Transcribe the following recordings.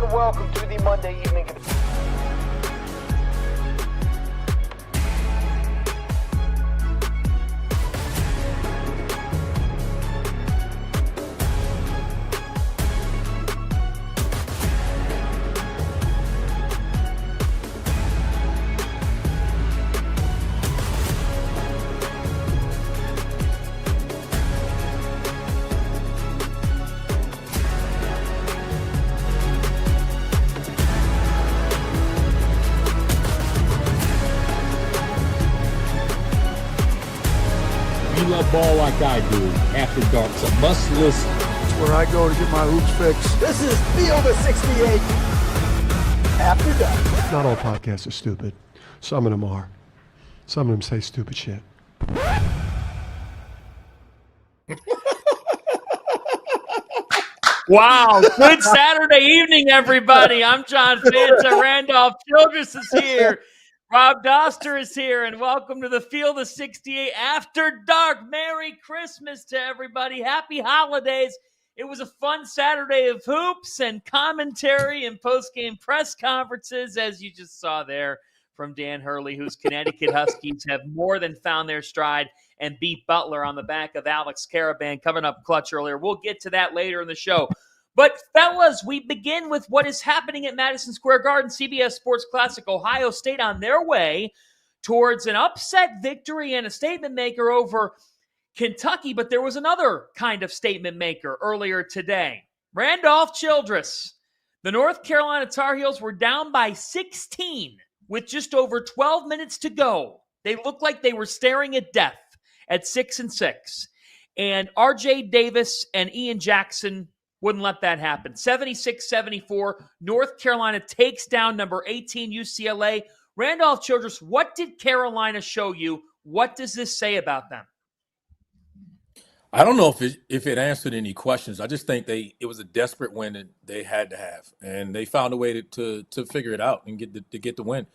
and welcome to the Monday evening. Love ball like I do. After Dark's a must listen. It's where I go to get my hoops fixed. This is Field of 68 After Dark. Not all podcasts are stupid. Some of them are. Some of them say stupid shit. Wow. Good Saturday evening, everybody. I'm John Fanta. Randolph Childress is here. Rob Dauster is here, and welcome to the Field of 68 After Dark. Merry Christmas to everybody. Happy holidays. It was a fun Saturday of hoops and commentary and post-game press conferences, as you just saw there from Dan Hurley, whose Connecticut Huskies have more than found their stride and beat Butler on the back of Alex Caravan, coming up clutch earlier. We'll get to that later in the show. But, fellas, we begin with what is happening at Madison Square Garden. CBS Sports Classic, Ohio State on their way towards an upset victory and a statement maker over Kentucky. But there was another kind of statement maker earlier today. Randolph Childress. The North Carolina Tar Heels were down by 16 with just over 12 minutes to go. They looked like they were staring at death at 6-6. And R.J. Davis and Ian Jackson wouldn't let that happen. 76-74, North Carolina takes down number 18 UCLA. Randolph Childress, what did Carolina show you? What does this say about them? I don't know if it answered any questions. I just think it was a desperate win that they had to have, and they found a way to figure it out and get the win.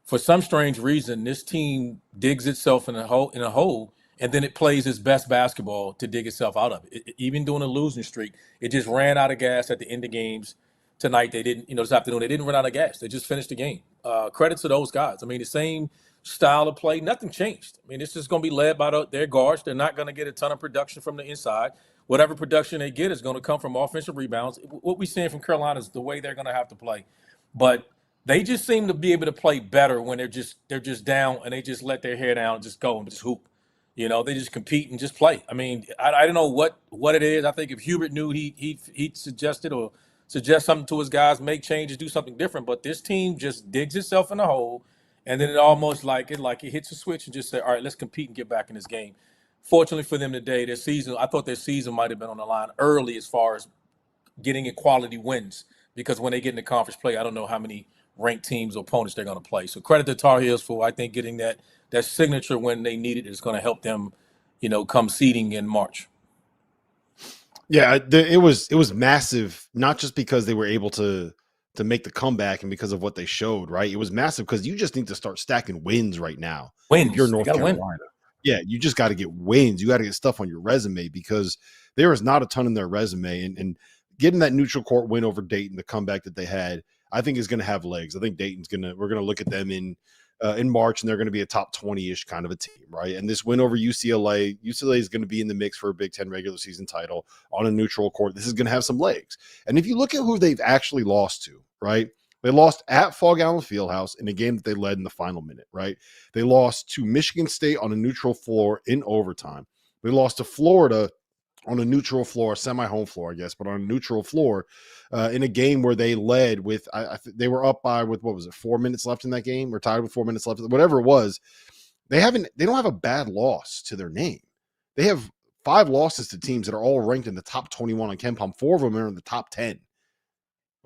For some strange reason, this team digs itself in a hole. And then it plays its best basketball to dig itself out of it. Even during a losing streak, it just ran out of gas at the end of games tonight. They didn't, this afternoon, they didn't run out of gas. They just finished the game. Credit to those guys. I mean, the same style of play, nothing changed. I mean, it's just going to be led by their guards. They're not going to get a ton of production from the inside. Whatever production they get is going to come from offensive rebounds. What we're seeing from Carolina is the way they're going to have to play. But they just seem to be able to play better when they're just down and they just let their hair down and just go and just hoop. They just compete and just play. I mean, I don't know what it is. I think if Hubert knew, he'd suggest something to his guys, make changes, do something different. But this team just digs itself in a hole, and then it almost like it hits a switch and just say, all right, let's compete and get back in this game. Fortunately for them today, I thought their season might have been on the line early as far as getting quality wins, because when they get into conference play, I don't know how many ranked teams or opponents they're going to play. So credit to Tar Heels for, I think, getting that signature when they need it is going to help them, come seeding in March. Yeah, it was massive, not just because they were able to make the comeback and because of what they showed, right? It was massive because you just need to start stacking wins right now. Wins. If you're North Carolina. Yeah, you just got to get wins. You got to get stuff on your resume because there is not a ton in their resume. And getting that neutral court win over Dayton, the comeback that they had, I think is going to have legs. I think we're going to look at them in March, and they're going to be a top 20-ish kind of a team, right? And this win over UCLA is going to be in the mix for a Big Ten regular season title on a neutral court. This is going to have some legs. And if you look at who they've actually lost to, right? They lost at Fog Allen Fieldhouse in a game that they led in the final minute, right? They lost to Michigan State on a neutral floor in overtime. They lost to Florida on a neutral floor, semi-home floor, I guess, but on a neutral floor in a game where they led with, they were up by, with, 4 minutes left in that game? Or tied with 4 minutes left, whatever it was. They don't have a bad loss to their name. They have 5 losses to teams that are all ranked in the top 21 on KenPom. 4 of them are in the top 10.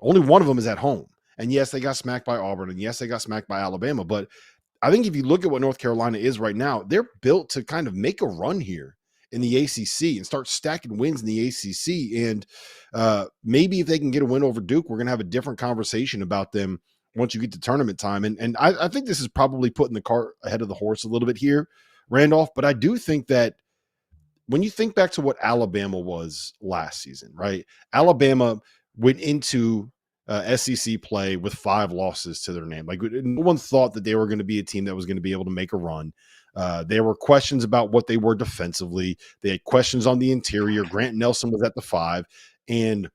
Only one of them is at home. And yes, they got smacked by Auburn, and yes, they got smacked by Alabama. But I think if you look at what North Carolina is right now, they're built to kind of make a run here in the ACC and start stacking wins in the ACC. And maybe if they can get a win over Duke, we're going to have a different conversation about them once you get to tournament time. And I think this is probably putting the cart ahead of the horse a little bit here, Randolph. But I do think that when you think back to what Alabama was last season, right? Alabama went into SEC play with 5 losses to their name. Like, no one thought that they were going to be a team that was going to be able to make a run. There were questions about what they were defensively. They had questions on the interior. Grant Nelson was at the 5, and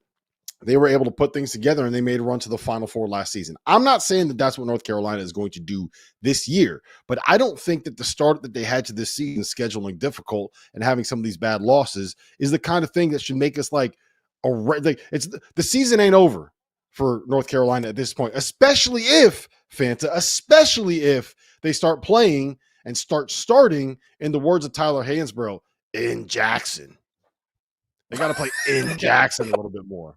they were able to put things together, and they made a run to the Final Four last season. I'm not saying that that's what North Carolina is going to do this year, but I don't think that the start that they had to this season, scheduling difficult and having some of these bad losses, is the kind of thing that should make us like it's the season ain't over for North Carolina at this point, especially if they start playing and starting, in the words of Tyler Hansbrough, in Jackson. They got to play in Jackson a little bit more.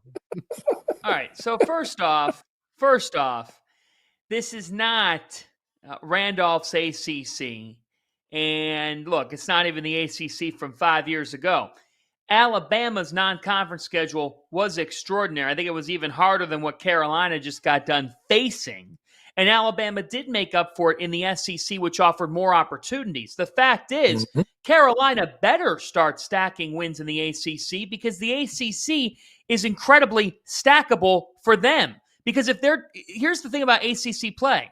All right. So first off, this is not Randolph's ACC. And look, it's not even the ACC from 5 years ago. Alabama's non-conference schedule was extraordinary. I think it was even harder than what Carolina just got done facing. And Alabama did make up for it in the SEC, which offered more opportunities. The fact is, Carolina better start stacking wins in the ACC, because the ACC is incredibly stackable for them. Because here's the thing about ACC play.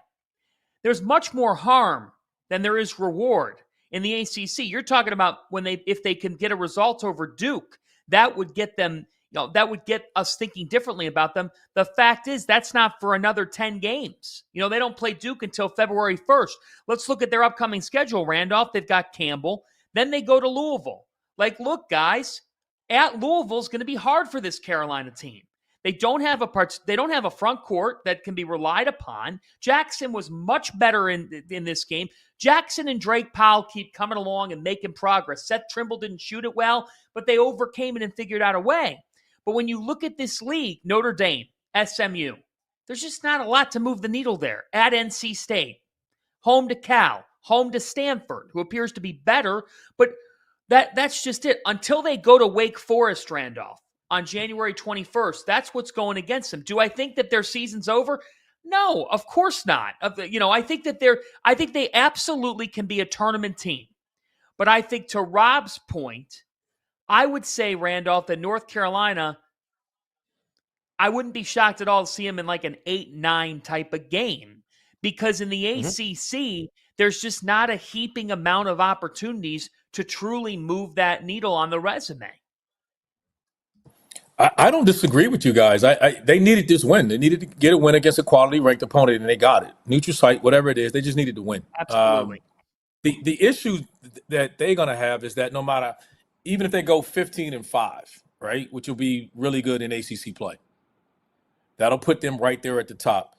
There's much more harm than there is reward in the ACC. You're talking about if they can get a result over Duke, that would get them, that would get us thinking differently about them. The fact is, that's not for another 10 games. They don't play Duke until February 1st. Let's look at their upcoming schedule, Randolph. They've got Campbell. Then they go to Louisville. Like, look, guys, at Louisville is going to be hard for this Carolina team. They don't have a front court that can be relied upon. Jackson was much better in this game. Jackson and Drake Powell keep coming along and making progress. Seth Trimble didn't shoot it well, but they overcame it and figured out a way. But when you look at this league, Notre Dame, SMU, there's just not a lot to move the needle there. At NC State, home to Cal, home to Stanford, who appears to be better, but that's just it. Until they go to Wake Forest, Randolph, on January 21st, that's what's going against them. Do I think that their season's over? No, of course not. I think they absolutely can be a tournament team. But I think, to Rob's point, I would say, Randolph, that North Carolina, I wouldn't be shocked at all to see them in like an 8-9 type of game, because in the ACC, there's just not a heaping amount of opportunities to truly move that needle on the resume. I don't disagree with you guys. They needed this win. They needed to get a win against a quality ranked opponent, and they got it. Neutral site, whatever it is, they just needed to win. Absolutely. The issue that they're going to have is that no matter, even if they go 15-5, right, which will be really good in ACC play, that'll put them right there at the top.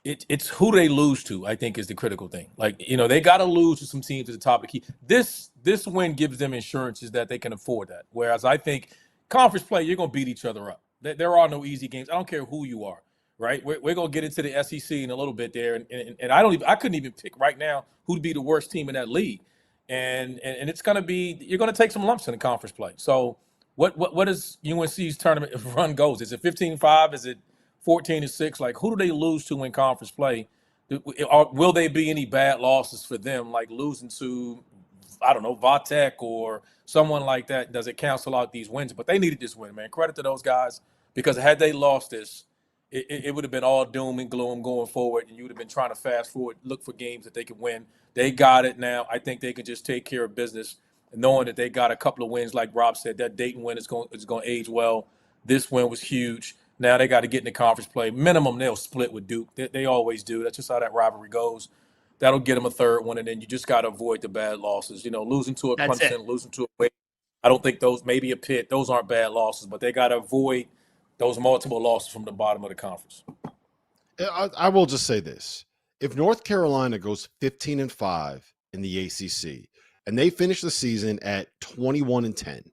It's who they lose to, I think, is the critical thing. Like, they got to lose to some teams at the top of the key. This win gives them insurances that they can afford that. Whereas I think conference play, you're going to beat each other up. There are no easy games. I don't care who you are, right? We're going to get into the SEC in a little bit there, and I couldn't even pick right now who to be the worst team in that league, and it's going to be, you're going to take some lumps in the conference play. So what is UNC's tournament run goes? Is it 15-5? Is it 14-6? Like, who do they lose to in conference play? Will there be any bad losses for them, like losing to, I don't know, Vatek or someone like that? Does it cancel out these wins? But they needed this win, man. Credit to those guys, because had they lost this, it would have been all doom and gloom going forward, and you would have been trying to fast forward, look for games that they could win. They got it now. I think they can just take care of business, knowing that they got a couple of wins. Like Rob said, that Dayton win is going to age well. This win was huge. Now they got to get in the conference play. Minimum, they'll split with Duke. They always do. That's just how that rivalry goes. That'll get them a third one, and then you just got to avoid the bad losses. Losing to a Clemson, losing to a Wake. I don't think those, maybe a Pitt, those aren't bad losses, but they got to avoid those multiple losses from the bottom of the conference. I will just say this. If North Carolina goes 15-5 in the ACC, and they finish the season at 21-10,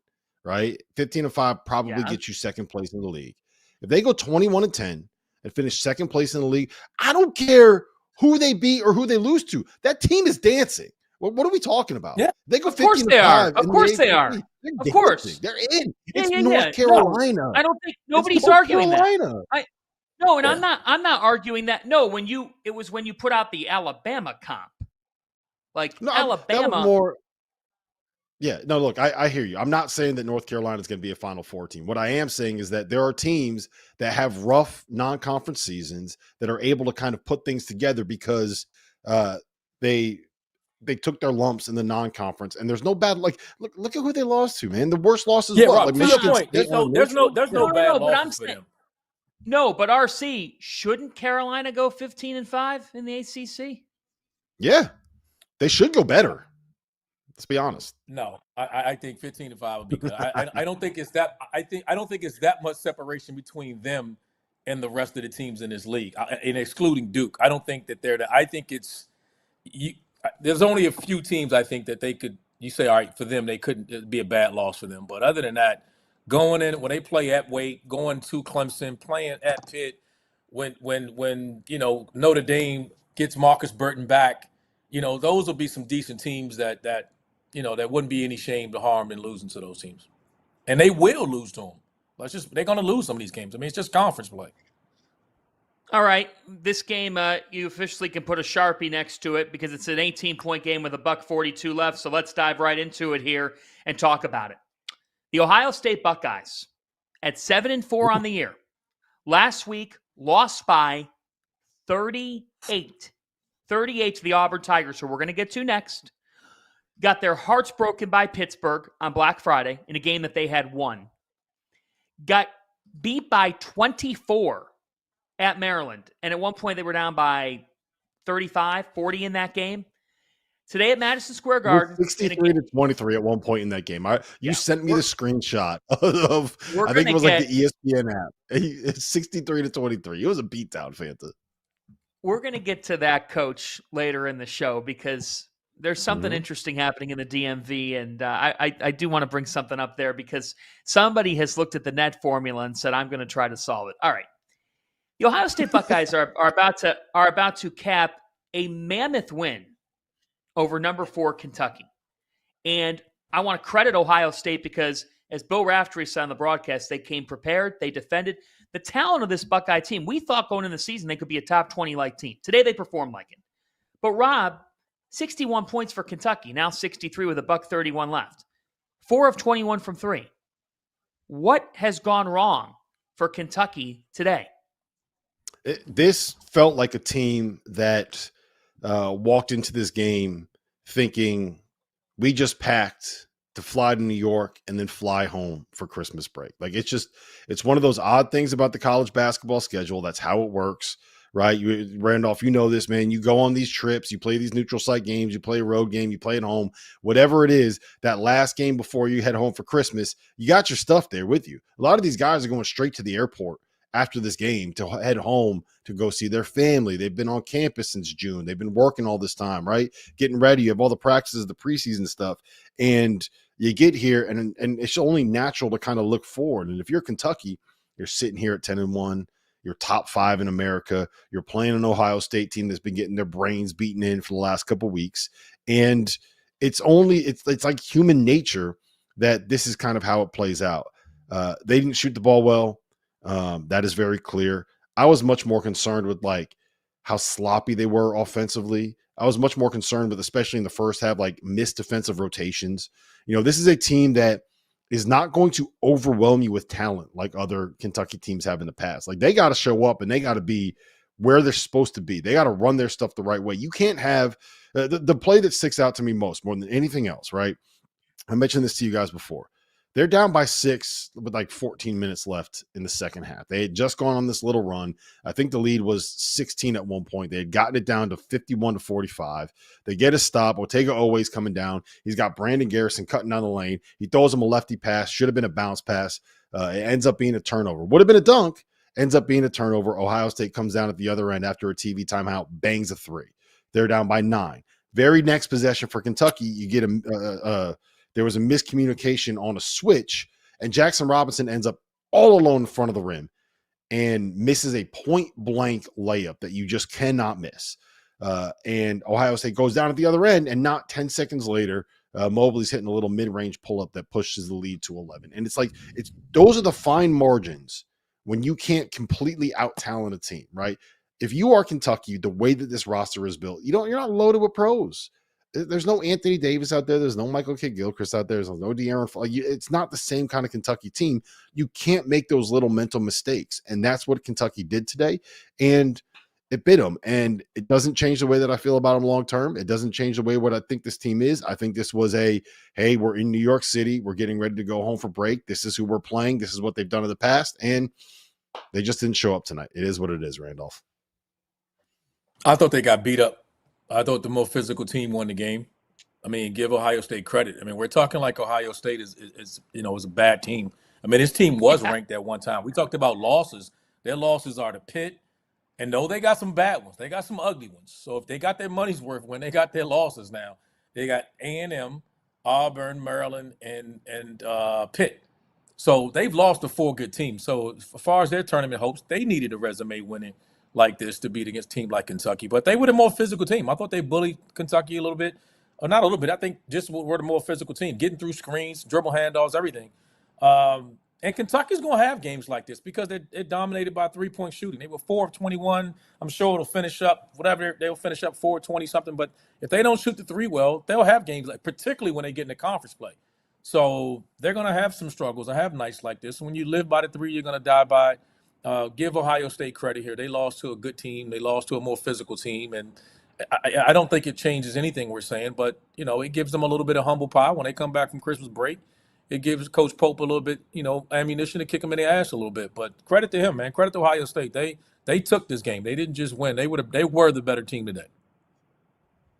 right? 15-5 probably gets you second place in the league. If they go 21-10 and finish second place in the league, I don't care who they beat or who they lose to. That team is dancing. What are we talking about? Yeah. They go 15-5. Of course they are. Of course they are. Of course. They're in. It's Yeah. North Carolina. No, I don't think nobody's arguing that. No, and Yeah. I'm not arguing that. No, it was when you put out the Alabama comp. Like, No, Alabama. that was more, Yeah, no, look, I hear you. I'm not saying that North Carolina is going to be a Final Four team. What I am saying is that there are teams that have rough non-conference seasons that are able to kind of put things together because they took their lumps in the non-conference, and there's no bad. Like, look at who they lost to, man. The worst loss is Yeah, what? Rob. Like To your Michigan point, State on there's no neutral? bad No, but I'm losses for saying them. no. But RC, shouldn't Carolina go 15-5 in the ACC? Yeah, they should go better. Let's be honest. No, I think 15-5 would be good. I don't think it's that. I don't think it's that much separation between them and the rest of the teams in this league, and excluding Duke. I don't think that they're. I think it's. There's only a few teams I think that they could. You say, all right, for them, they couldn't. It'd be a bad loss for them. But other than that, going in when they play at Wake, going to Clemson, playing at Pitt, when Notre Dame gets Marcus Burton back, those will be some decent teams that wouldn't be any shame to harm in losing to those teams, and they will lose to them. They're going to lose some of these games. I mean, it's just conference play. All right, this game, you officially can put a Sharpie next to it because it's an 18-point game with $1:42 left. So let's dive right into it here and talk about it. The Ohio State Buckeyes at 7-4 on the year. Last week, lost by 38. 38 to the Auburn Tigers, who we're going to get to next. Got their hearts broken by Pittsburgh on Black Friday in a game that they had won. Got beat by 24 at Maryland. And at one point, they were down by 35, 40 in that game. Today at Madison Square Garden. 63-23 at one point in that game. You sent me the screenshot of, I think it was like the ESPN app. It's 63-23. It was a beatdown, Fanta. We're going to get to that, Coach, later in the show because there's something interesting happening in the DMV, and I do want to bring something up there because somebody has looked at the net formula and said, I'm going to try to solve it. All right. The Ohio State Buckeyes are about to cap a mammoth win over number 4 Kentucky. And I want to credit Ohio State because, as Bill Raftery said on the broadcast, they came prepared, they defended. The talent of this Buckeye team, we thought going into the season they could be a top 20-like team. Today they performed like it. But Rob, 61 points for Kentucky, now 63 with $1:31 left. 4 of 21 from 3. What has gone wrong for Kentucky today? This felt like a team that walked into this game thinking we just packed to fly to New York and then fly home for Christmas break. Like it's one of those odd things about the college basketball schedule. That's how it works, right? Randolph, you know this, man. You go on these trips, you play these neutral site games, you play a road game, you play at home, whatever it is, that last game before you head home for Christmas, you got your stuff there with you. A lot of these guys are going straight to the airport after this game to head home to go see their family. They've been on campus since June. They've been working all this time, right? Getting ready. You have all the practices, the preseason stuff. And you get here and it's only natural to kind of look forward. And if you're Kentucky, you're sitting here at 10-1, you're top 5 in America. You're playing an Ohio State team that's been getting their brains beaten in for the last couple of weeks. And it's like human nature that this is kind of how it plays out. They didn't shoot the ball well. That is very clear. I was much more concerned with like how sloppy they were offensively. I was much more concerned with, especially in the first half, like missed defensive rotations. This is a team that is not going to overwhelm you with talent like other Kentucky teams have in the past. Like they got to show up and they got to be where they're supposed to be. They got to run their stuff the right way. You can't have the play that sticks out to me more than anything else, right? I mentioned this to you guys before. They're down by 6 with like 14 minutes left in the second half. They had just gone on this little run. I think the lead was 16 at one point. They had gotten it down to 51-45. They get a stop. Ortega always coming down. He's got Brandon Garrison cutting down the lane. He throws him a lefty pass. Should have been a bounce pass. It ends up being a turnover. Would have been a dunk. Ends up being a turnover. Ohio State comes down at the other end after a TV timeout, bangs a 3. They're down by 9. Very next possession for Kentucky, you get there was a miscommunication on a switch, and Jackson Robinson ends up all alone in front of the rim and misses a point-blank layup that you just cannot miss. And Ohio State goes down at the other end, and not 10 seconds later, Mobley's hitting a little mid-range pull-up that pushes the lead to 11. And those are the fine margins when you can't completely out-talent a team, right? If you are Kentucky, the way that this roster is built, you're not loaded with pros. There's no Anthony Davis out there. There's no Michael Kidd-Gilchrist out there. There's no De'Aaron. It's not the same kind of Kentucky team. You can't make those little mental mistakes, and that's what Kentucky did today. And it bit them, and it doesn't change the way that I feel about them long term. It doesn't change the way what I think this team is. I think this was hey, we're in New York City. We're getting ready to go home for break. This is who we're playing. This is what they've done in the past, and they just didn't show up tonight. It is what it is, Randolph. I thought they got beat up. I thought the more physical team won the game. I mean, give Ohio State credit. I mean, we're talking like Ohio State is a bad team. I mean, this team was ranked at one time. We talked about losses. Their losses are to Pitt. And no, they got some bad ones. They got some ugly ones. So if they got their money's worth when they got their losses now, they got A&M, Auburn, Maryland, and Pitt. So they've lost to 4 good teams. So as far as their tournament hopes, they needed a resume winning like this to beat against a team like Kentucky. But they were the more physical team. I thought they bullied Kentucky a little bit. Or not a little bit. I think just were the more physical team, getting through screens, dribble handoffs, everything. And Kentucky's going to have games like this because they're dominated by 3-point shooting. They were 4 of 21. I'm sure it'll finish up, they'll finish up 4 of 20 something. But if they don't shoot the 3 well, they'll have games, like particularly when they get into conference play. So they're going to have some struggles. I have nights like this. When you live by the 3, you're going to die by it. Give Ohio State credit here. They lost to a good team. They lost to a more physical team. And I don't think it changes anything we're saying, but, it gives them a little bit of humble pie when they come back from Christmas break. It gives Coach Pope a little bit, ammunition to kick them in the ass a little bit. But credit to him, man. Credit to Ohio State. They took this game. They didn't just win. They were the better team today.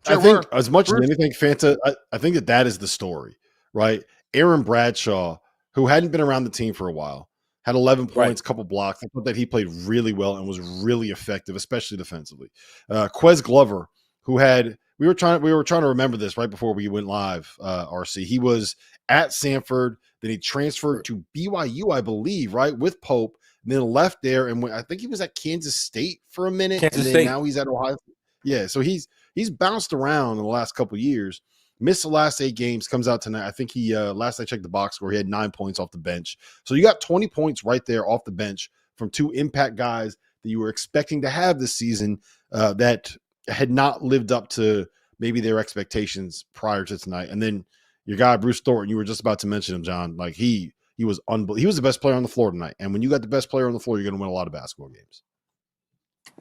I think as much as anything, Fanta, I think that is the story, right? Aaron Bradshaw, who hadn't been around the team for a while, had 11 points, couple blocks. I thought that he played really well and was really effective, especially defensively. Quez Glover, who had we were trying to remember this right before we went live. RC, he was at Samford, then he transferred to BYU, I believe, right, with Pope, and then left there and I think he was at Kansas State for a minute, and then now he's at Ohio. Yeah, so he's bounced around in the last couple of years. Missed the last 8 games, comes out tonight. I think he last I checked the box score, he had 9 points off the bench. So you got 20 points right there off the bench from 2 impact guys that you were expecting to have this season that had not lived up to maybe their expectations prior to tonight. And then your guy Bruce Thornton, you were just about to mention him, John. Like he was unbelievable. He was the best player on the floor tonight. And when you got the best player on the floor, you're going to win a lot of basketball games.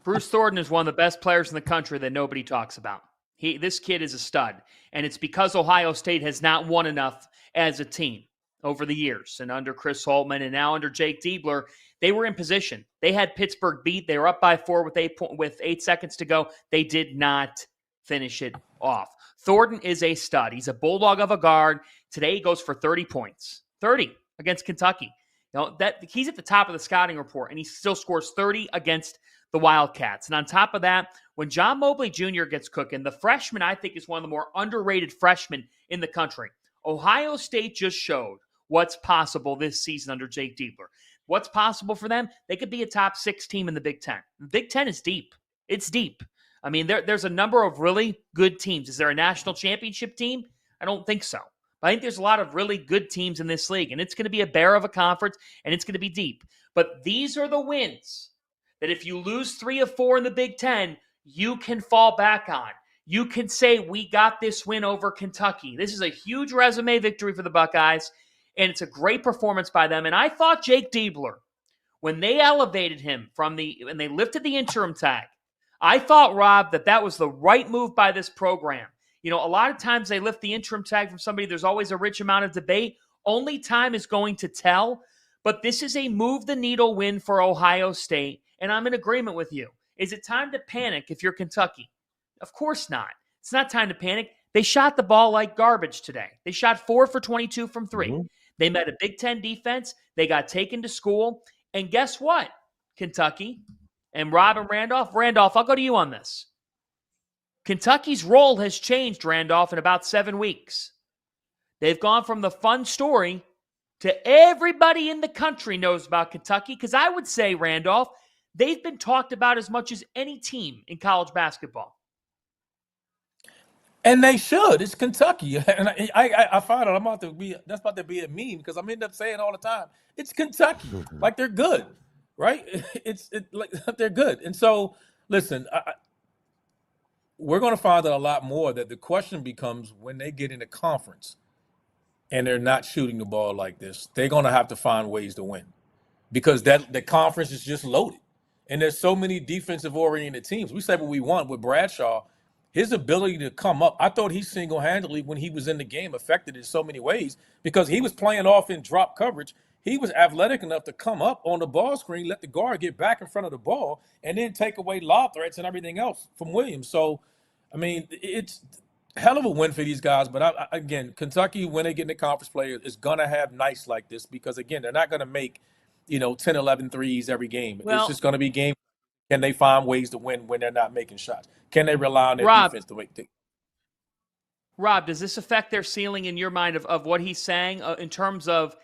Bruce Thornton is one of the best players in the country that nobody talks about. This kid is a stud, and it's because Ohio State has not won enough as a team over the years. And under Chris Holtmann and now under Jake Diebler, they were in position. They had Pittsburgh beat. They were up by 4 with 8 seconds to go. They did not finish it off. Thornton is a stud. He's a bulldog of a guard. Today he goes for 30 points. 30 against Kentucky. That he's at the top of the scouting report, and he still scores 30 against the Wildcats. And on top of that, when John Mobley Jr. gets cooking, the freshman, I think, is one of the more underrated freshmen in the country. Ohio State just showed what's possible this season under Jake Diebler. What's possible for them? They could be a top 6 team in the Big Ten. The Big Ten is deep. It's deep. I mean, there's a number of really good teams. Is there a national championship team? I don't think so. But I think there's a lot of really good teams in this league, and it's going to be a bear of a conference, and it's going to be deep. But these are the wins that if you lose 3 of 4 in the Big Ten, you can fall back on. You can say, we got this win over Kentucky. This is a huge resume victory for the Buckeyes, and it's a great performance by them. And I thought Jake Diebler, when they elevated him when they lifted the interim tag, I thought, Rob, that was the right move by this program. A lot of times they lift the interim tag from somebody. There's always a rich amount of debate. Only time is going to tell. But this is a move the needle win for Ohio State, and I'm in agreement with you. Is it time to panic if you're Kentucky? Of course not. It's not time to panic. They shot the ball like garbage today. They shot 4 for 22 from 3. Mm-hmm. They met a Big Ten defense. They got taken to school. And guess what, Kentucky? And Rob and Randolph, I'll go to you on this. Kentucky's role has changed, Randolph, in about 7 weeks. They've gone from the fun story to everybody in the country knows about Kentucky, because I would say, Randolph, they've been talked about as much as any team in college basketball. And they should. It's Kentucky. And I find out that's about to be a meme, because I'm end up saying all the time, it's Kentucky. Like, they're good, right? It's like they're good. And so, listen, we're going to find out a lot more that the question becomes when they get in the conference and they're not shooting the ball like this, they're going to have to find ways to win because that the conference is just loaded. And there's so many defensive-oriented teams. We say what we want with Bradshaw. His ability to come up, I thought he single-handedly, when he was in the game, affected in so many ways because he was playing off in drop coverage. He was athletic enough to come up on the ball screen, let the guard get back in front of the ball, and then take away lob threats and everything else from Williams. So, I mean, it's a hell of a win for these guys. But, again, Kentucky, when they get in the conference play, is going to have nights like this because, again, they're not going to make, 10, 11 threes every game. Well, it's just going to be game. Can they find ways to win when they're not making shots? Can they rely on their defense to make things? Rob, does this affect their ceiling in your mind of what he's saying in terms of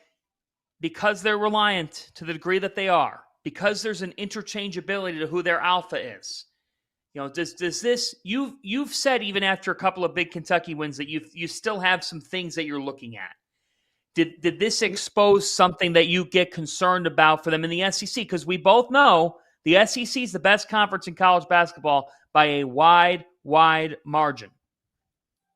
because they're reliant to the degree that they are, because there's an interchangeability to who their alpha is? Does this you've said even after a couple of big Kentucky wins that you still have some things that you're looking at. Did this expose something that you get concerned about for them in the SEC? Because we both know the SEC is the best conference in college basketball by a wide margin.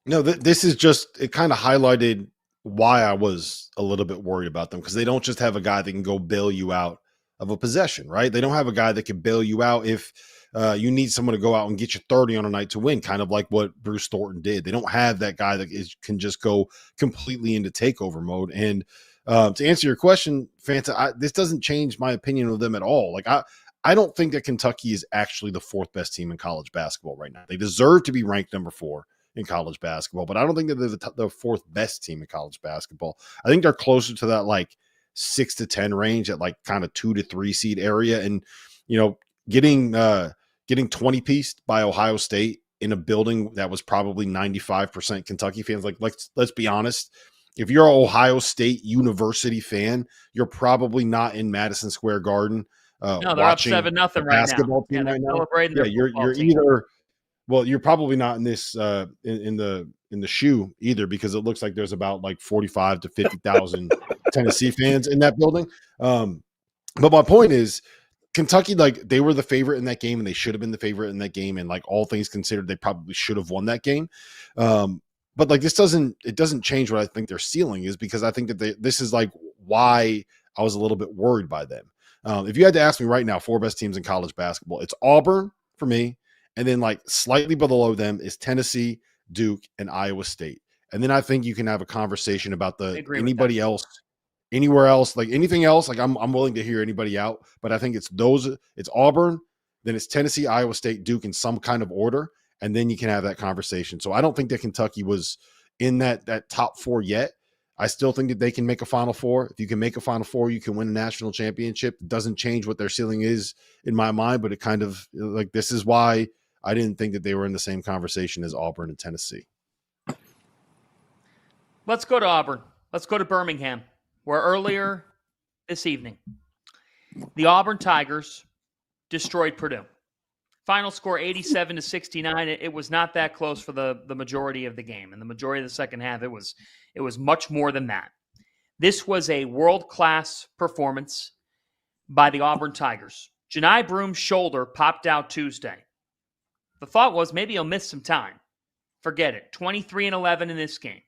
No, this is just, it kind of highlighted why I was a little bit worried about them because they don't just have a guy that can go bail you out of a possession, right? They don't have a guy that can bail you out if you need someone to go out and get you 30 on a night to win, kind of like what Bruce Thornton did. They don't have that guy that can just go completely into takeover mode. And to answer your question, Fanta, this doesn't change my opinion of them at all. Like I don't think that Kentucky is actually the fourth best team in college basketball right now. They deserve to be ranked number 4 in college basketball, but I don't think that they're the fourth best team in college basketball. I think they're closer to that like 6 to 10 range at like kind of 2 to 3 seed area. And, getting 20 pieced by Ohio State in a building that was probably 95% Kentucky fans. Like, let's be honest. If you're an Ohio State University fan, you're probably not in Madison Square Garden. No, they're up 7-0 right now. Team they're right now. celebrating their you're team. either. Well, you're probably not in this in the shoe either because it looks like there's about like 45 to 50,000 Tennessee fans in that building. But my point is, Kentucky, like they were the favorite in that game, and they should have been the favorite in that game. And like all things considered, they probably should have won that game. But like this doesn't change what I think their ceiling is because I think that this is like why I was a little bit worried by them. If you had to ask me right now, 4 best teams in college basketball, it's Auburn for me. And then like slightly below them is Tennessee, Duke, and Iowa State. And then I think you can have a conversation about anybody else, anywhere else, like anything else. Like I'm willing to hear anybody out, but I think it's Auburn, then it's Tennessee, Iowa State, Duke in some kind of order. And then you can have that conversation. So I don't think that Kentucky was in that top 4 yet. I still think that they can make a Final Four. If you can make a Final Four, you can win a national championship. It doesn't change what their ceiling is in my mind, but it kind of like, this is why I didn't think that they were in the same conversation as Auburn and Tennessee. Let's go to Auburn. Let's go to Birmingham, where earlier this evening, the Auburn Tigers destroyed Purdue. Final score 87-69. It was not that close for the majority of the game. And the majority of the second half, it was much more than that. This was a world-class performance by the Auburn Tigers. Janai Broom's shoulder popped out Tuesday. The thought was maybe he'll miss some time. Forget it. 23-11 in this game.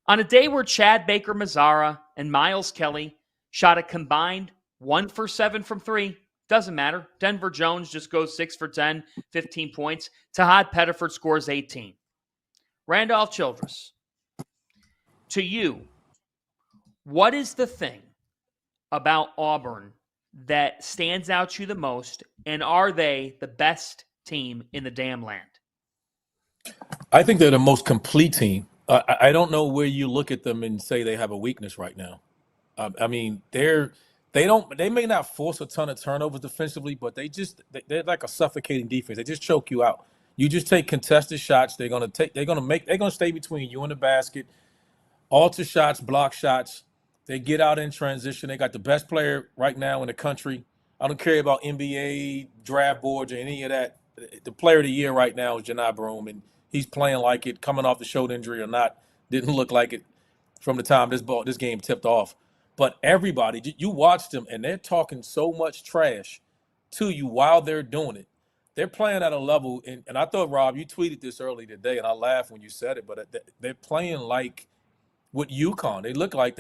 On a day where Chad Baker-Mazzara and Miles Kelly shot a combined 1 for 7 from 3, doesn't matter. Denver Jones just goes 6 for 10, 15 points. Tahad Pettiford scores 18. Randolph Childress, to you, what is the thing about Auburn that stands out to you the most, and are they the best team in the damn land? I think they're the most complete team. I don't know where you look at them and say they have a weakness right now. I mean, they may not force a ton of turnovers defensively, but they're like a suffocating defense. They just choke you out. You just take contested shots. They're gonna stay between you and the basket. Alter shots, block shots. They get out in transition. They got the best player right now in the country. I don't care about NBA draft boards or any of that. The player of the year right now is Janai Broom, and he's playing like it, coming off the shoulder injury or not. Didn't look like it from the time this game tipped off. But everybody, you watch them, and they're talking so much trash to you while they're doing it they're playing at a level, and I thought, Rob, you tweeted this early today, and I laughed when you said it, but they're playing like with UConn. They look like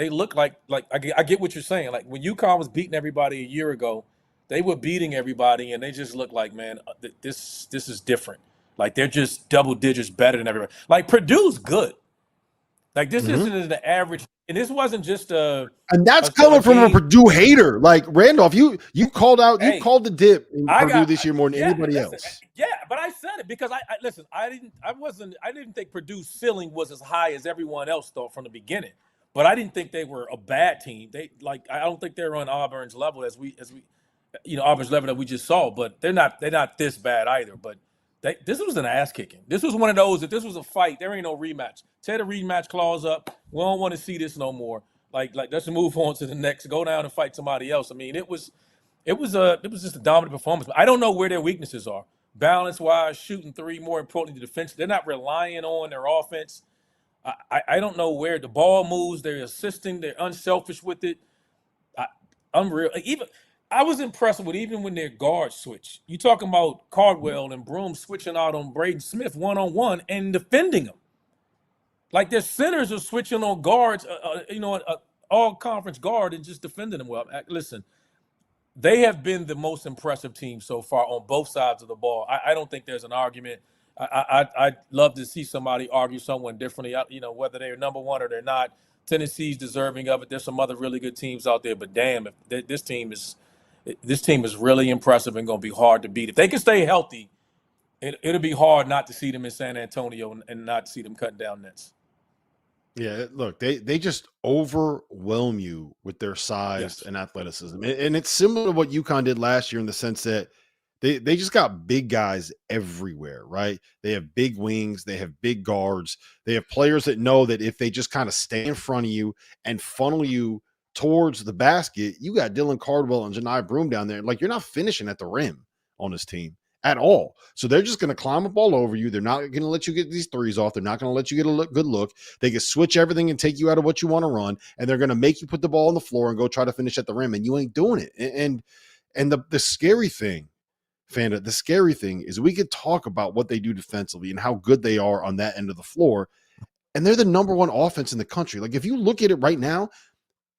I get what you're saying. Like when UConn was beating everybody a year ago, they were beating everybody, and they just look like, man, this is different. Like they're just double digits better than everybody. Like Purdue's good. Like this isn't the average, and this wasn't just and that's coming from a Purdue hater. Like Randolph, you called the dip in Purdue this year more than anybody else. Yeah, but I said it because I listen. I didn't think Purdue's ceiling was as high as everyone else thought from the beginning. But I didn't think they were a bad team. I don't think they're on Auburn's level as we Auburn's level that we just saw. But they're not this bad either. But this was an ass kicking. This was one of those. If this was a fight, there ain't no rematch. Tear the rematch clause up. We don't want to see this no more. Like let's move on to the next. Go down and fight somebody else. I mean, it was just a dominant performance. But I don't know where their weaknesses are. Balance wise, shooting three. More importantly, the defense. They're not relying on their offense. I don't know where the ball moves. They're assisting. They're unselfish with it. Unreal. I was impressed with even when their guards switch. You talking about Cardwell and Broom switching out on Braden Smith one-on-one and defending them. Like their centers are switching on guards, all-conference guard and just defending them well. Listen, they have been the most impressive team so far on both sides of the ball. I don't think there's an argument. I'd love to see somebody argue someone differently, whether they're number one or they're not. Tennessee's deserving of it. There's some other really good teams out there, but damn, if this team is really impressive and going to be hard to beat. If they can stay healthy, it'll be hard not to see them in San Antonio and not see them cutting down nets. Yeah, look, they just overwhelm you with their size and athleticism. And it's similar to what UConn did last year in the sense that they just got big guys everywhere, right? They have big wings. They have big guards. They have players that know that if they just kind of stay in front of you and funnel you towards the basket, you got Dylan Cardwell and Janai Broom down there. Like, you're not finishing at the rim on this team at all. So they're just going to climb up all over you. They're not going to let you get these threes off. They're not going to let you get a good look. They can switch everything and take you out of what you want to run, and they're going to make you put the ball on the floor and go try to finish at the rim, and you ain't doing it. And the scary thing, Fanta, the scary thing is we could talk about what they do defensively and how good they are on that end of the floor, and they're the number one offense in the country. Like, if you look at it right now,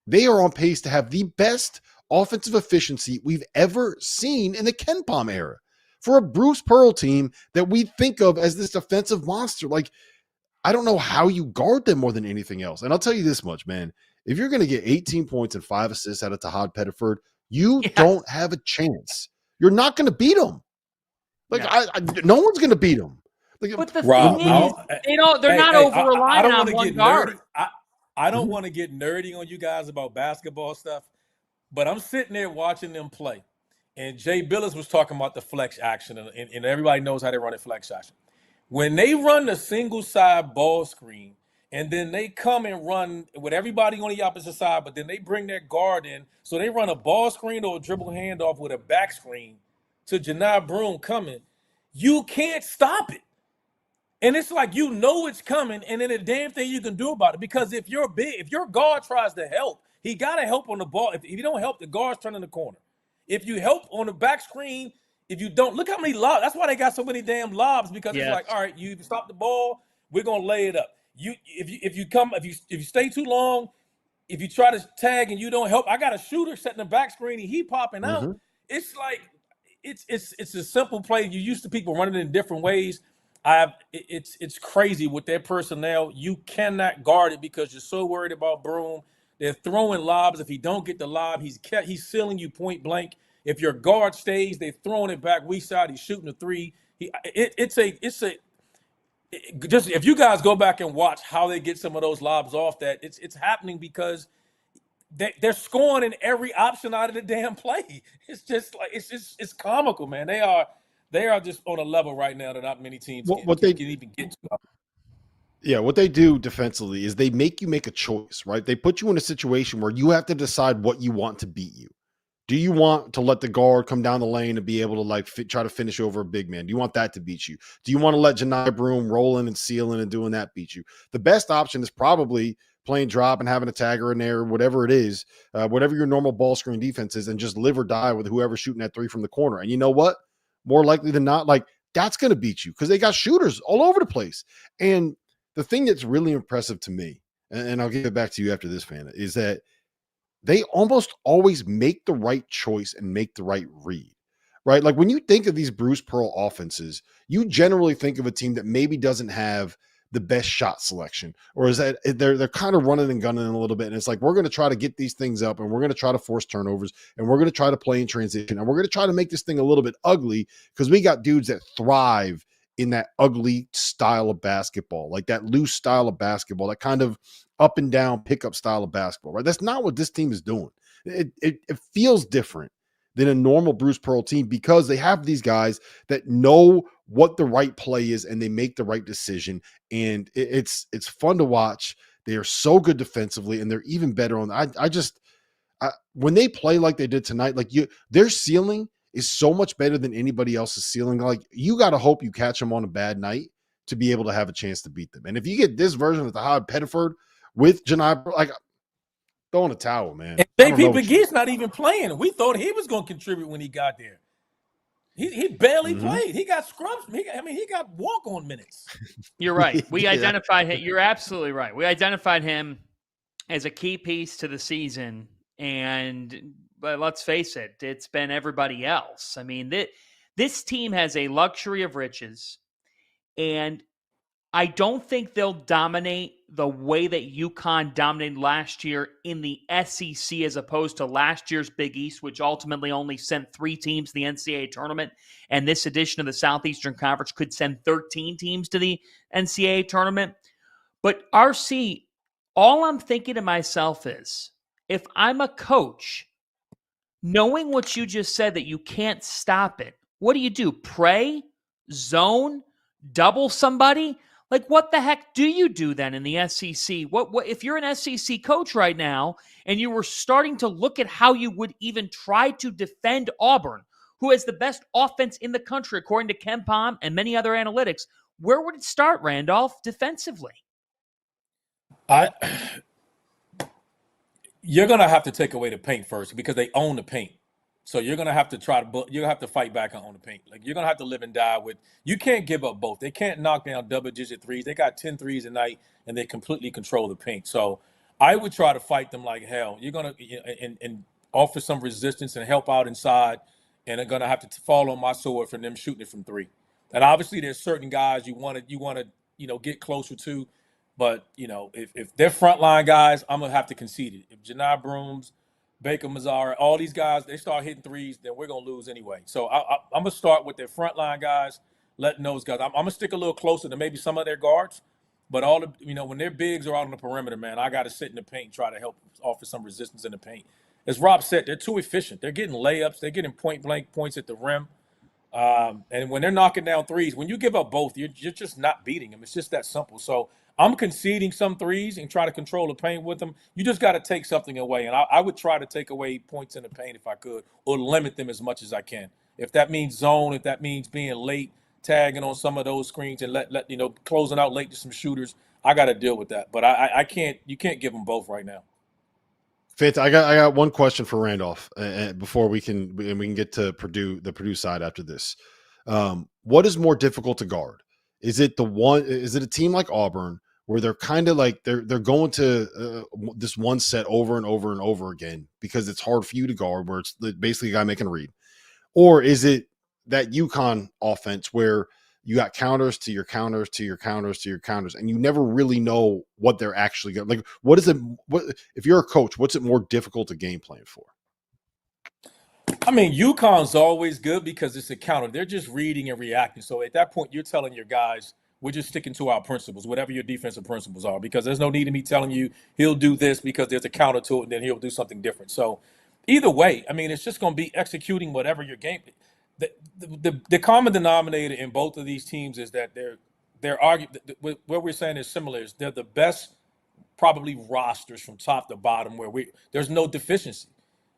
they are on pace to have the best offensive efficiency we've ever seen in the Ken Pom era for a Bruce Pearl team that we think of as this defensive monster. Like, I don't know how you guard them more than anything else. And I'll tell you this much, man. If you're going to get 18 points and 5 assists out of Tahad Pettiford, you don't have a chance. You're not going to beat them. Like, no one's going to beat them. Like, but the thing is, they're not over-relying on one guard. I don't want to get nerdy on you guys about basketball stuff, but I'm sitting there watching them play. And Jay Billis was talking about the flex action, and everybody knows how they run a flex action. When they run the single side ball screen, and then they come and run with everybody on the opposite side, but then they bring their guard in, so they run a ball screen or a dribble handoff with a back screen to Janai Broom coming, you can't stop it. And it's like, it's coming, and then the damn thing you can do about it. Because if your guard tries to help, he got to help on the ball. If you don't help, the guard's turning the corner. If you help on the back screen, if you don't, look how many lobs. That's why they got so many damn lobs, because it's like, all right, you stop the ball, we're gonna lay it up. If you stay too long, if you try to tag and you don't help, I got a shooter setting the back screen and he popping out. It's like it's a simple play. You're used to people running in different ways. It's crazy with their personnel. You cannot guard it because you're so worried about Broom. They're throwing lobs. If he don't get the lob, he's sealing you point blank. If your guard stays, they're throwing it back weak side. He's shooting a three. Just if you guys go back and watch how they get some of those lobs off, that it's happening because they're scoring in every option out of the damn play. It's just like it's comical, man. They are just on a level right now that not many teams can even get to. Yeah, what they do defensively is they make you make a choice, right? They put you in a situation where you have to decide what you want to beat you. Do you want to let the guard come down the lane and be able to try to finish over a big man? Do you want that to beat you? Do you want to let Janai Broom rolling and sealing and doing that beat you? The best option is probably playing drop and having a tagger in there, whatever it is, whatever your normal ball screen defense is, and just live or die with whoever's shooting that three from the corner. And you know what? more likely than not, like that's going to beat you because they got shooters all over the place. And the thing that's really impressive to me, and I'll give it back to you after this, Fanta, is that they almost always make the right choice and make the right read, right? Like when you think of these Bruce Pearl offenses, you generally think of a team that maybe doesn't have the best shot selection, or is that they're kind of running and gunning a little bit. And it's like, we're going to try to get these things up and we're going to try to force turnovers and we're going to try to play in transition and we're going to try to make this thing a little bit ugly because we got dudes that thrive in that ugly style of basketball, like that loose style of basketball, that kind of up and down pickup style of basketball, right? That's not what this team is doing. It feels different than a normal Bruce Pearl team because they have these guys that know what the right play is and they make the right decision. And it's fun to watch. They are so good defensively and they're even better on. When they play like they did tonight, like their ceiling is so much better than anybody else's ceiling. Like you got to hope you catch them on a bad night to be able to have a chance to beat them. And if you get this version of the Howard Pettiford with Janai, like throw in a towel, man. And JP McGee's not even playing. We thought he was going to contribute when he got there. He barely played. He got scrubs. He got walk-on minutes. You're right. We identified him. You're absolutely right. We identified him as a key piece to the season. But let's face it, it's been everybody else. I mean, this team has a luxury of riches, and I don't think they'll dominate the way that UConn dominated last year in the SEC as opposed to last year's Big East, which ultimately only sent 3 teams to the NCAA tournament. And this edition of the Southeastern Conference could send 13 teams to the NCAA tournament. But RC, all I'm thinking to myself is, if I'm a coach, knowing what you just said, that you can't stop it, what do? Pray? Zone? Double somebody? Like, what the heck do you do then in the SEC? What if you're an SEC coach right now and you were starting to look at how you would even try to defend Auburn, who has the best offense in the country, according to Ken Pom and many other analytics, where would it start, Randolph, defensively? You're going to have to take away the paint first because they own the paint. So you're going to have to you're going to have to fight back on the paint. Like you're going to have to live and die with, you can't give up both. They can't knock down double-digit threes. They got 10 threes a night and they completely control the paint. So I would try to fight them like hell. You're going to and offer some resistance and help out inside, and they're going to have to fall on my sword for them shooting it from 3. And obviously there's certain guys you want to get closer to. But, if they're frontline guys, I'm going to have to concede it. If Janai Brooms, Baker Mazzara, all these guys, they start hitting threes, then we're going to lose anyway. So I'm going to start with their frontline guys, letting those guys. I'm going to stick a little closer to maybe some of their guards. But when their bigs are out on the perimeter, man, I got to sit in the paint and try to help offer some resistance in the paint. As Rob said, they're too efficient. They're getting layups. They're getting point-blank points at the rim. And when they're knocking down threes, when you give up both, you're just not beating them. It's just that simple. So I'm conceding some threes and try to control the paint with them. You just got to take something away. And I would try to take away points in the paint if I could, or limit them as much as I can. If that means zone, if that means being late, tagging on some of those screens and closing out late to some shooters, I got to deal with that. But I can't, you can't give them both right now. Fitz, I got one question for Randolph before we can get to Purdue, the Purdue side after this. What is more difficult to guard? Is it a team like Auburn where they're kind of like they're going to this one set over and over and over again because it's hard for you to guard, where it's basically a guy making a read? Or is it that UConn offense where you got counters to your counters to your counters to your counters, and you never really know what they're actually going? Like, what is it? What if you're a coach? What's it more difficult to game plan for? I mean, UConn's always good because it's a counter. They're just reading and reacting. So at that point, you're telling your guys, we're just sticking to our principles, whatever your defensive principles are, because there's no need in me telling you he'll do this because there's a counter to it, and then he'll do something different. So either way, I mean, it's just going to be executing whatever your game. The common denominator in both of these teams is that they're arguing. What we're saying is similar. Is they're the best, probably, rosters from top to bottom where there's no deficiency.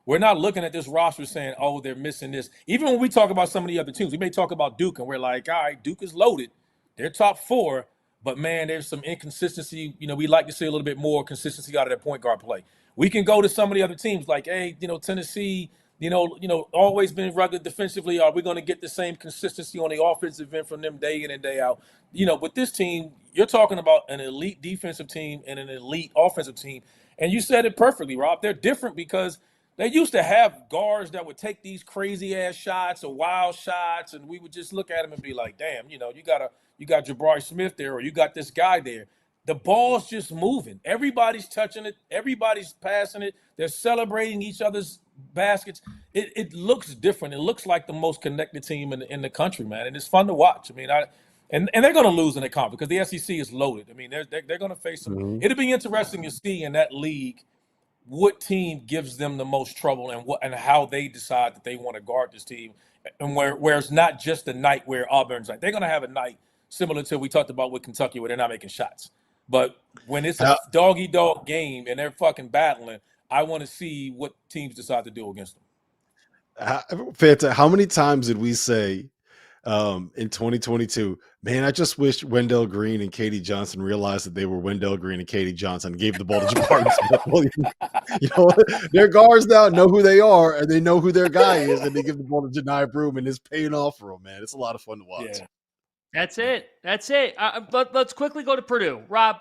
We're not looking at this roster saying, oh, they're missing this. Even when we talk about some of the other teams, we may talk about Duke, and we're like, all right, Duke is loaded. They're top 4, but, man, there's some inconsistency. We like to see a little bit more consistency out of their point guard play. We can go to some of the other teams like, hey, Tennessee, always been rugged defensively. Are we going to get the same consistency on the offensive end from them day in and day out? With this team, you're talking about an elite defensive team and an elite offensive team. And you said it perfectly, Rob. They're different because they used to have guards that would take these crazy ass shots or wild shots, and we would just look at them and be like, "Damn, you got Jabari Smith there, or you got this guy there." The ball's just moving. Everybody's touching it. Everybody's passing it. They're celebrating each other's baskets. It looks different. It looks like the most connected team in the country, man, and it's fun to watch. I mean, and they're going to lose in the conference because the SEC is loaded. I mean, they're going to face some. Mm-hmm. It'll be interesting to see in that league what team gives them the most trouble and how they decide that they want to guard this team, and where it's not just a night where Auburn's like they're going to have a night similar to we talked about with Kentucky where they're not making shots. But when it's a dog-eat-dog game and they're fucking battling, I want to see what teams decide to do against them. Fanta, how many times did we say in 2022, man, I just wish Wendell Green and Katie Johnson realized that they were Wendell Green and Katie Johnson and gave the ball to Jabari Smith. Their guards now know who they are and they know who their guy is, and they give the ball to Janai Broome, and it's paying off for them, man. It's a lot of fun to watch. Yeah. That's it. Let's quickly go to Purdue. Rob,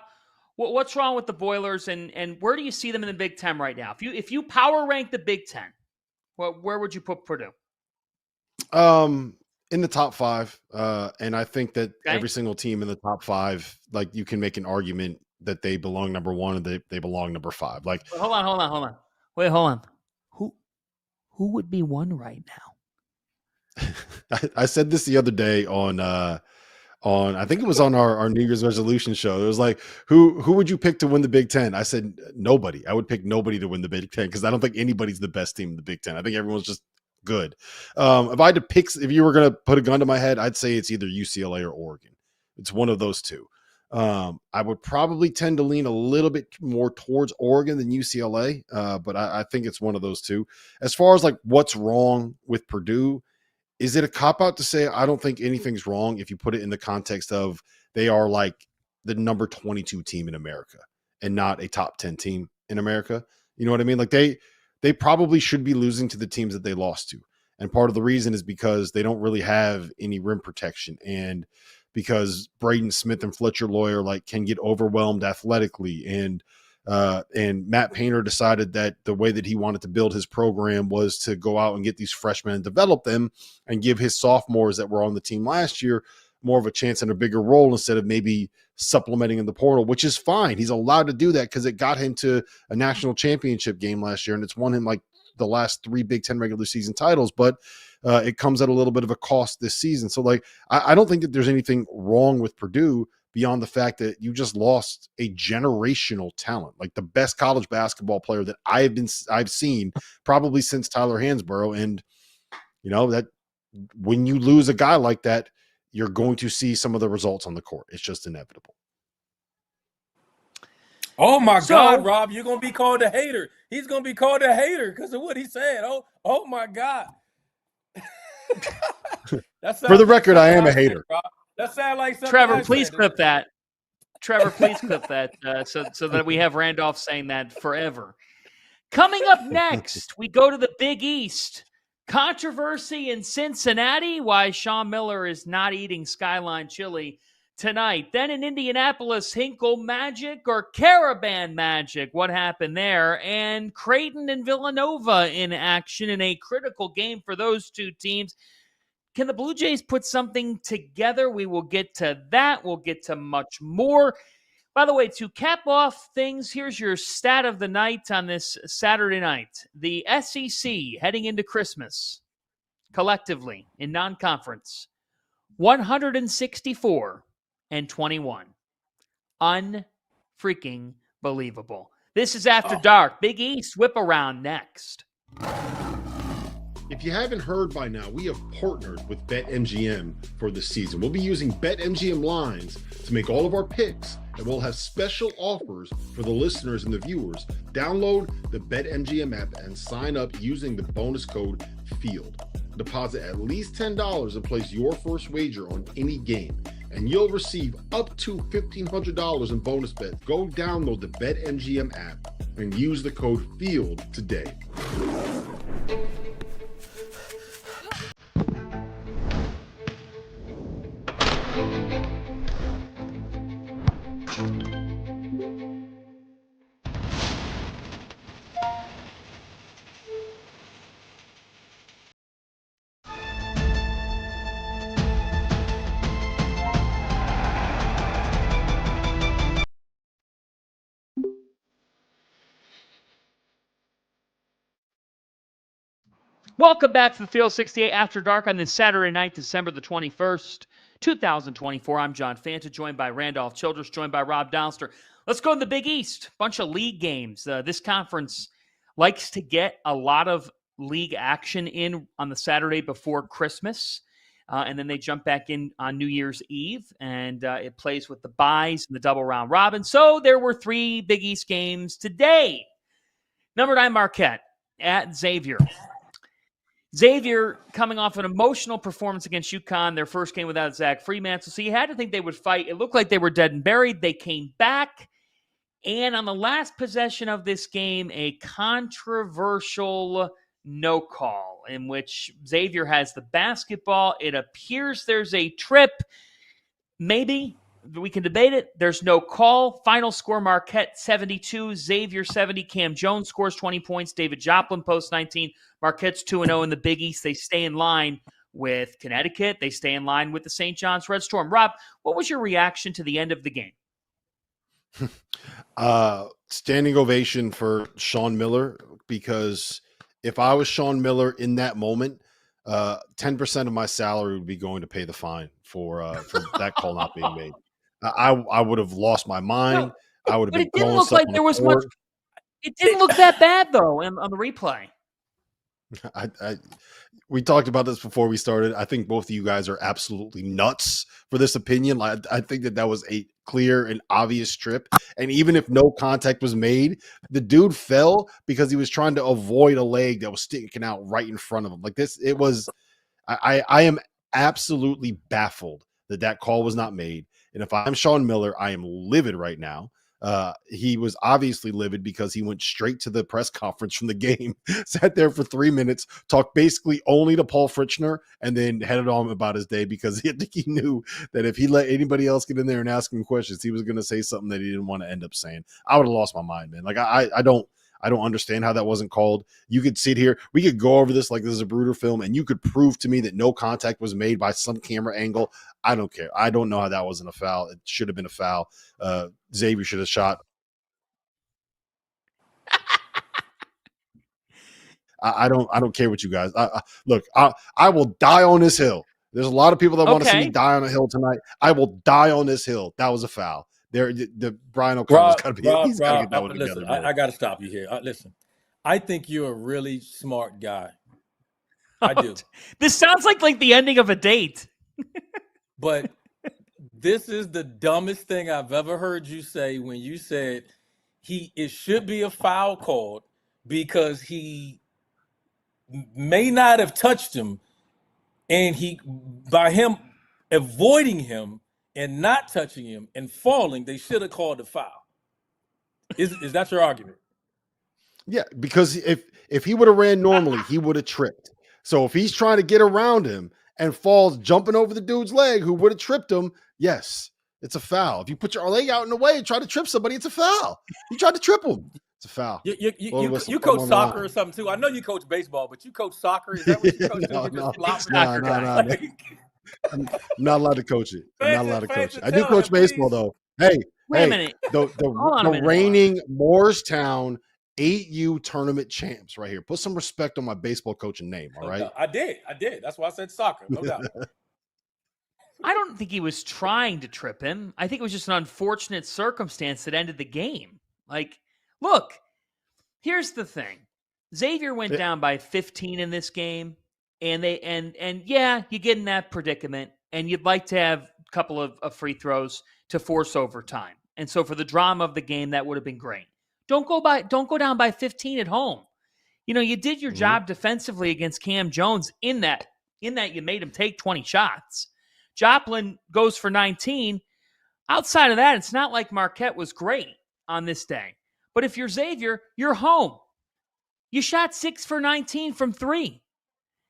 what's wrong with the Boilers, and where do you see them in the Big Ten right now? If you power rank the Big Ten, where would you put Purdue? In the top 5, and I think that every single team in the top 5, like you can make an argument that they belong number 1 and they belong number 5. Like, hold on. Wait, hold on. Who would be 1 right now? I said this the other day on I think it was on our New Year's resolution show. It was like, who would you pick to win the Big Ten? I said nobody. I would pick nobody to win the Big Ten because I don't think anybody's the best team in the Big Ten. I think everyone's just good. If I had to pick, if you were going to put a gun to my head, I'd say it's either UCLA or Oregon. It's one of those two. I would probably tend to lean a little bit more towards Oregon than UCLA, but I think it's one of those two. As far as like what's wrong with Purdue, is it a cop-out to say I don't think anything's wrong if you put it in the context of they are like the number 22 team in America and not a top 10 team in America? You know what I mean? Like they probably should be losing to the teams that they lost to. And part of the reason is because they don't really have any rim protection, and because Braden Smith and Fletcher Lawyer like can get overwhelmed athletically. And Matt Painter decided that the way that he wanted to build his program was to go out and get these freshmen and develop them and give his sophomores that were on the team last year more of a chance and a bigger role instead of maybe supplementing in the portal, which is fine. He's allowed to do that because it got him to a national championship game last year, and it's won him like the last 3 Big Ten regular season titles, but it comes at a little bit of a cost this season. So like, I don't think that there's anything wrong with Purdue beyond the fact that you just lost a generational talent, like the best college basketball player that I've seen probably since Tyler Hansborough. And you know that when you lose a guy like that, you're going to see some of the results on the court. It's just inevitable. Oh my God, Rob, you're going to be called a hater. He's going to be called a hater because of what he said. Oh my God. For the record, I am a hater. That sounds like something. Trevor, please clip that. Trevor, please clip that so that we have Randolph saying that forever. Coming up next, we go to the Big East. Controversy in Cincinnati, why Sean Miller is not eating Skyline chili tonight. Then in Indianapolis, Hinkle Magic or Caravan Magic? What happened there? And Creighton and Villanova in action in a critical game for those two teams. Can the Blue Jays put something together? We will get to that. We'll get to much more. By the way, to cap off things, here's your stat of the night on this Saturday night. The SEC heading into Christmas, collectively in non-conference, 164-21. Unfreaking believable. This is After Dark. Big East whip around next. If you haven't heard by now, we have partnered with BetMGM for the season. We'll be using BetMGM lines to make all of our picks, and we'll have special offers for the listeners and the viewers. Download the BetMGM app and sign up using the bonus code FIELD. Deposit at least $10 and place your first wager on any game, and you'll receive up to $1,500 in bonus bets. Go download the BetMGM app and use the code FIELD today. Welcome back to the Field 68 After Dark on this Saturday night, December the 21st, 2024. I'm John Fanta, joined by Randolph Childress, joined by Rob Dauster. Let's go to the Big East. Bunch of league games. This conference likes to get a lot of league action in on the Saturday before Christmas, and then they jump back in on New Year's Eve, and it plays with the byes and the double round robin. So there were 3 Big East games today. Number 9, Marquette at Xavier. Xavier coming off an emotional performance against UConn, their first game without Zach Freemantle. So you had to think they would fight. It looked like they were dead and buried. They came back. And on the last possession of this game, a controversial no call in which Xavier has the basketball. It appears there's a trip. Maybe. We can debate it. There's no call. Final score, Marquette 72, Xavier 70. Cam Jones scores 20 points. David Joplin posts 19. Marquette's 2-0 in the Big East. They stay in line with Connecticut. They stay in line with the St. John's Red Storm. Rob, what was your reaction to the end of the game? Standing ovation for Sean Miller, because if I was Sean Miller in that moment, 10% of my salary would be going to pay the fine for that call not being made. I would have lost my mind. I would have been. But it didn't look like there was much. It didn't look that bad though on the replay. We talked about this before we started. I think both of you guys are absolutely nuts for this opinion. I think that was a clear and obvious trip. And even if no contact was made, the dude fell because he was trying to avoid a leg that was sticking out right in front of him. Like this, it was. I am absolutely baffled that call was not made. And if I'm Sean Miller, I am livid right now. He was obviously livid because he went straight to the press conference from the game, sat there for 3 minutes, talked basically only to Paul Fritchner, and then headed on about his day because I think he knew that if he let anybody else get in there and ask him questions, he was going to say something that he didn't want to end up saying. I would have lost my mind, man. Like I don't understand how that wasn't called. You could sit here, we could go over this like this is a Bruder film, and you could prove to me that no contact was made by some camera angle. I don't care. I don't know how that wasn't a foul. It should have been a foul. Xavier should have shot. I don't care what you guys. Look, I will die on this hill. There's a lot of people that want to see me die on a hill tonight. I will die on this hill. That was a foul. The Brian O'Connor's got to be. He's got to get that one together. Listen, I got to stop you here. Listen, I think you're a really smart guy. I do. This sounds like the ending of a date. But this is the dumbest thing I've ever heard you say when you said it should be a foul called because he may not have touched him, and by him avoiding him and not touching him and falling, they should have called a foul. Is that your argument? Yeah, because if he would have ran normally, he would have tripped. So if he's trying to get around him and falls jumping over the dude's leg who would have tripped him, yes, it's a foul. If you put your leg out in the way and try to trip somebody, it's a foul. You tried to trip him. It's a foul. You coach soccer or something too. I know you coach baseball, but you coach soccer. Is that what you coach? No. I'm not allowed to coach it. I do coach baseball though. Wait a minute. The reigning Moorestown 8U tournament champs right here. Put some respect on my baseball coaching name, all right? I did. That's why I said soccer. No doubt. I don't think he was trying to trip him. I think it was just an unfortunate circumstance that ended the game. Like, look, here's the thing. Xavier went down by 15 in this game, and yeah, you get in that predicament, and you'd like to have a couple of free throws to force overtime. And so for the drama of the game, that would have been great. Don't go down by 15 at home. You know, you did your job defensively against Cam Jones in that you made him take 20 shots. Joplin goes for 19. Outside of that, it's not like Marquette was great on this day. But if you're Xavier, you're home. You shot 6 for 19 from 3.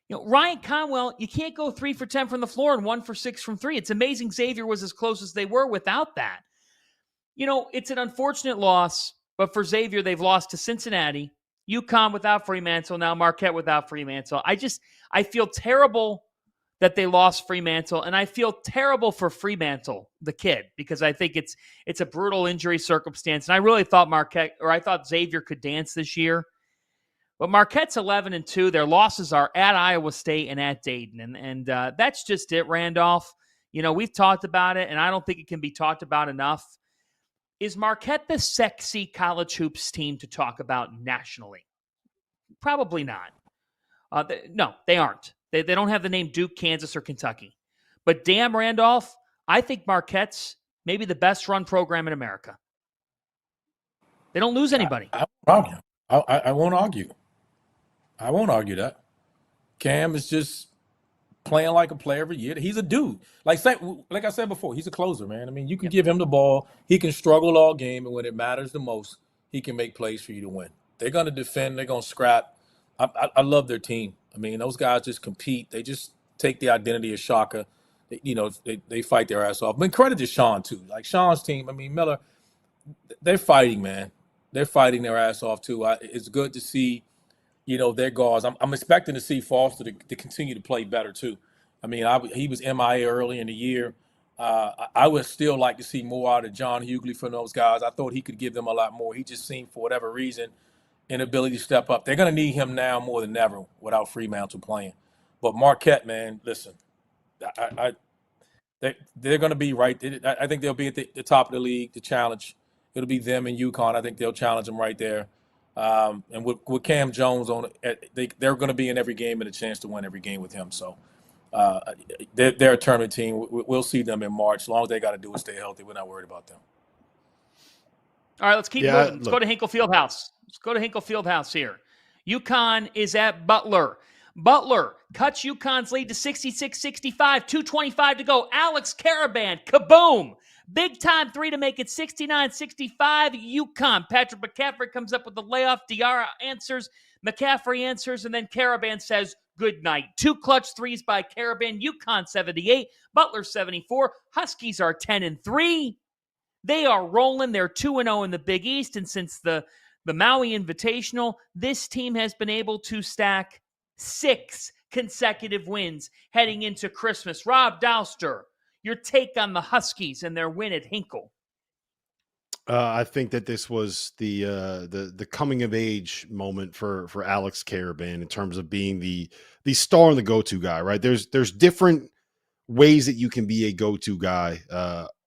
Ryan Conwell, you can't go 3 for 10 from the floor and 1 for 6 from 3. It's amazing Xavier was as close as they were without that. It's an unfortunate loss, but for Xavier, they've lost to Cincinnati, UConn without Fremantle, now Marquette without Fremantle. I feel terrible that they lost Fremantle, and I feel terrible for Fremantle, the kid, because I think it's a brutal injury circumstance. And I really thought I thought Xavier could dance this year. But Marquette's 11-2. Their losses are at Iowa State and at Dayton. And that's just it, Randolph. We've talked about it, and I don't think it can be talked about enough. Is Marquette the sexy college hoops team to talk about nationally? Probably not. No, they aren't. They don't have the name Duke, Kansas, or Kentucky. But damn, Randolph, I think Marquette's maybe the best run program in America. They don't lose anybody. I won't argue. I won't argue that. Cam is just playing like a player every year. He's a dude. Like I said before, he's a closer, man. I mean, you can give him the ball. He can struggle all game, and when it matters the most, he can make plays for you to win. They're going to defend. They're going to scrap. I love their team. I mean, those guys just compete. They just take the identity of Shaka. They fight their ass off. I mean, credit to Sean, too. Like, Sean's team, I mean, Miller, they're fighting, man. They're fighting their ass off, too. It's good to see, their guards. I'm expecting to see Foster to continue to play better, too. I mean, he was MIA early in the year. I would still like to see more out of John Hughley from those guys. I thought he could give them a lot more. He just seemed, for whatever reason, inability to step up. They're going to need him now more than ever without Fremantle playing. But Marquette, man, listen, they're going to be right. I think they'll be at the top of the league to challenge. It'll be them and UConn. I think they'll challenge them right there. And with Cam Jones on it, they're going to be in every game and a chance to win every game with him. So they're a tournament team. We'll see them in March. As long as they got to do is stay healthy, we're not worried about them. All right, let's keep moving. Let's go to Hinkle Fieldhouse. Here. UConn is at Butler. Butler cuts UConn's lead to 66-65, 2:25 to go. Alex Caravan, kaboom! Big time three to make it 69-65. UConn. Patrick McCaffrey comes up with the layoff. Diarra answers. McCaffrey answers, and then Caravan says good night. 2 clutch threes by Caravan. UConn 78, Butler 74. Huskies are 10-3. They are rolling. They're 2-0 in the Big East, and since the Maui Invitational, this team has been able to stack 6 consecutive wins heading into Christmas. Rob Dauster, your take on the Huskies and their win at Hinkle? I think that this was the coming of age moment for Alex Caravan in terms of being the star and the go-to guy, right? There's different ways that you can be a go-to guy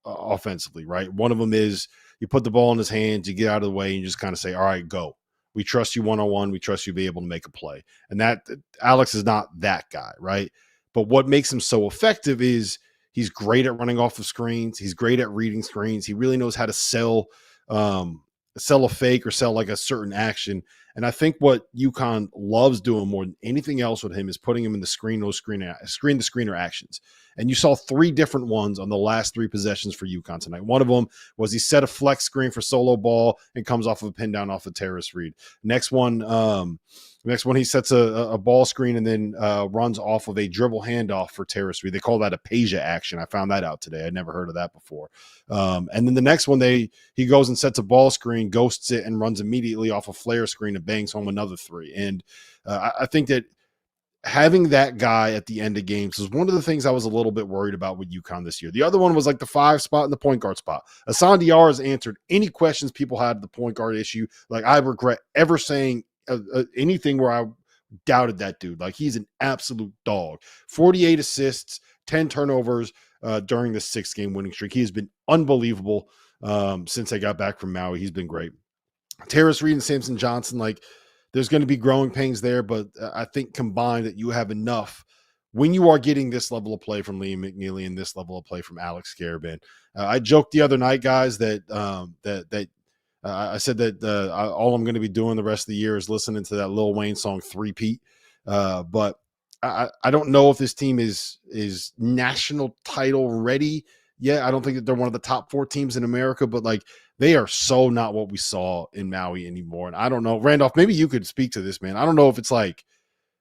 offensively, right? One of them is you put the ball in his hands, you get out of the way, and you just kind of say, all right, go. We trust you one-on-one. We trust you to be able to make a play. And that Alex is not that guy, right? But what makes him so effective is he's great at running off of screens. He's great at reading screens. He really knows how to sell a fake or sell like a certain action. And I think what UConn loves doing more than anything else with him is putting him in the screen-to-screener actions. And you saw 3 different ones on the last 3 possessions for UConn tonight. One of them was he set a flex screen for solo ball and comes off of a pin down off a terrace read. Next one he sets a ball screen and then runs off of a dribble handoff for terrace read. They call that a Peja action. I found that out today. I'd never heard of that before. And then the next one, he goes and sets a ball screen, ghosts it, and runs immediately off a flare screen and bangs home another 3. And I think that having that guy at the end of games was one of the things I was a little bit worried about with UConn this year. The other one was like the 5 spot and the point guard spot. Hassan Diarra has answered any questions people had the point guard issue. Like, I regret ever saying anything where I doubted that dude. Like, he's an absolute dog. 48 assists, 10 turnovers during the 6-game winning streak. He has been unbelievable since I got back from Maui. He's been great. Terrace Reed and Samson Johnson, like, there's going to be growing pains there, but I think combined that you have enough when you are getting this level of play from Liam McNeely and this level of play from Alex Caravan. I joked the other night, guys, that I said that all I'm going to be doing the rest of the year is listening to that Lil Wayne song 3-Peat. But I don't know if this team is national title ready yet. I don't think that they're one of the top 4 teams in America, but like, they are so not what we saw in Maui anymore. And I don't know, Randolph, maybe you could speak to this, man. I don't know if it's like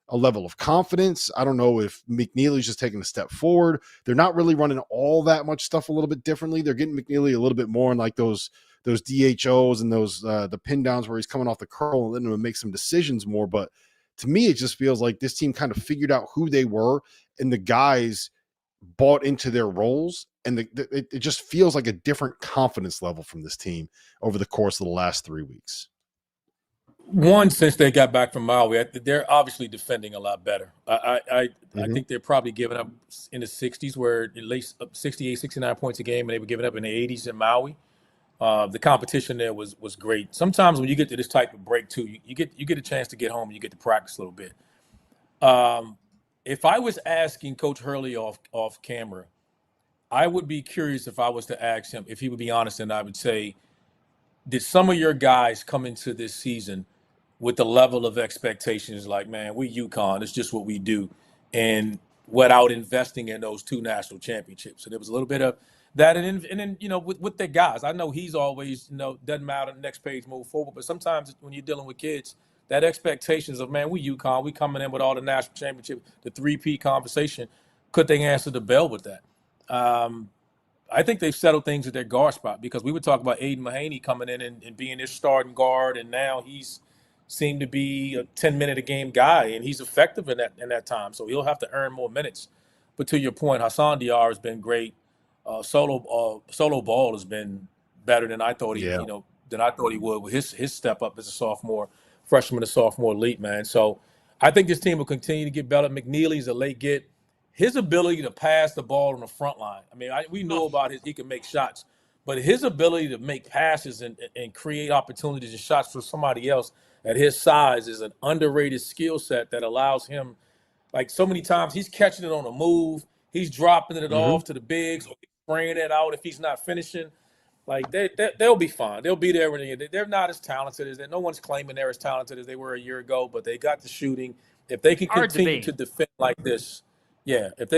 a level of confidence. I don't know if McNeely's just taking a step forward. They're not really running all that much stuff a little bit differently. They're getting McNeely a little bit more in like those DHOs and those the pin downs where he's coming off the curl and letting him make some decisions more. But to me, it just feels like this team kind of figured out who they were, and the guys bought into their roles, and it just feels like a different confidence level from this team over the course of the last 3 weeks. One, since they got back from Maui, they're obviously defending a lot better. I think they're probably giving up in the 60s, where at least 68, 69 points a game, and they were giving up in the 80s in Maui. The competition there was great. Sometimes when you get to this type of break too, you get a chance to get home and you get to practice a little bit. If I was asking Coach Hurley off camera, I would be curious if I was to ask him if he would be honest, and I would say, did some of your guys come into this season with the level of expectations like, man, we UConn, it's just what we do, and without investing in those 2 national championships? So there was a little bit of that, and then with their guys, I know he's always doesn't matter, next page, move forward, but sometimes when you're dealing with kids, that expectations of, man, we UConn, we coming in with all the national championship, the 3P conversation, could they answer the bell with that? I think they've settled things at their guard spot, because we would talk about Aiden Mahaney coming in and being their starting guard, and now he's seemed to be a 10-minute-a-game guy, and he's effective in that time. So he'll have to earn more minutes. But to your point, Hassan Diarra has been great. Solo ball has been better than I thought he would with his step up as a sophomore, freshman to sophomore leap, man. So I think this team will continue to get better. McNeely's a late get. His ability to pass the ball on the front line. I mean, we know about he can make shots, but his ability to make passes and create opportunities and shots for somebody else at his size is an underrated skill set that allows him, like so many times, he's catching it on a move. He's dropping it off to the bigs, or spraying it out if he's not finishing. Like they'll be fine. They'll be there when they're not as talented as no one's claiming they're as talented as they were a year ago, but they got the shooting. If they can continue to defend like this, if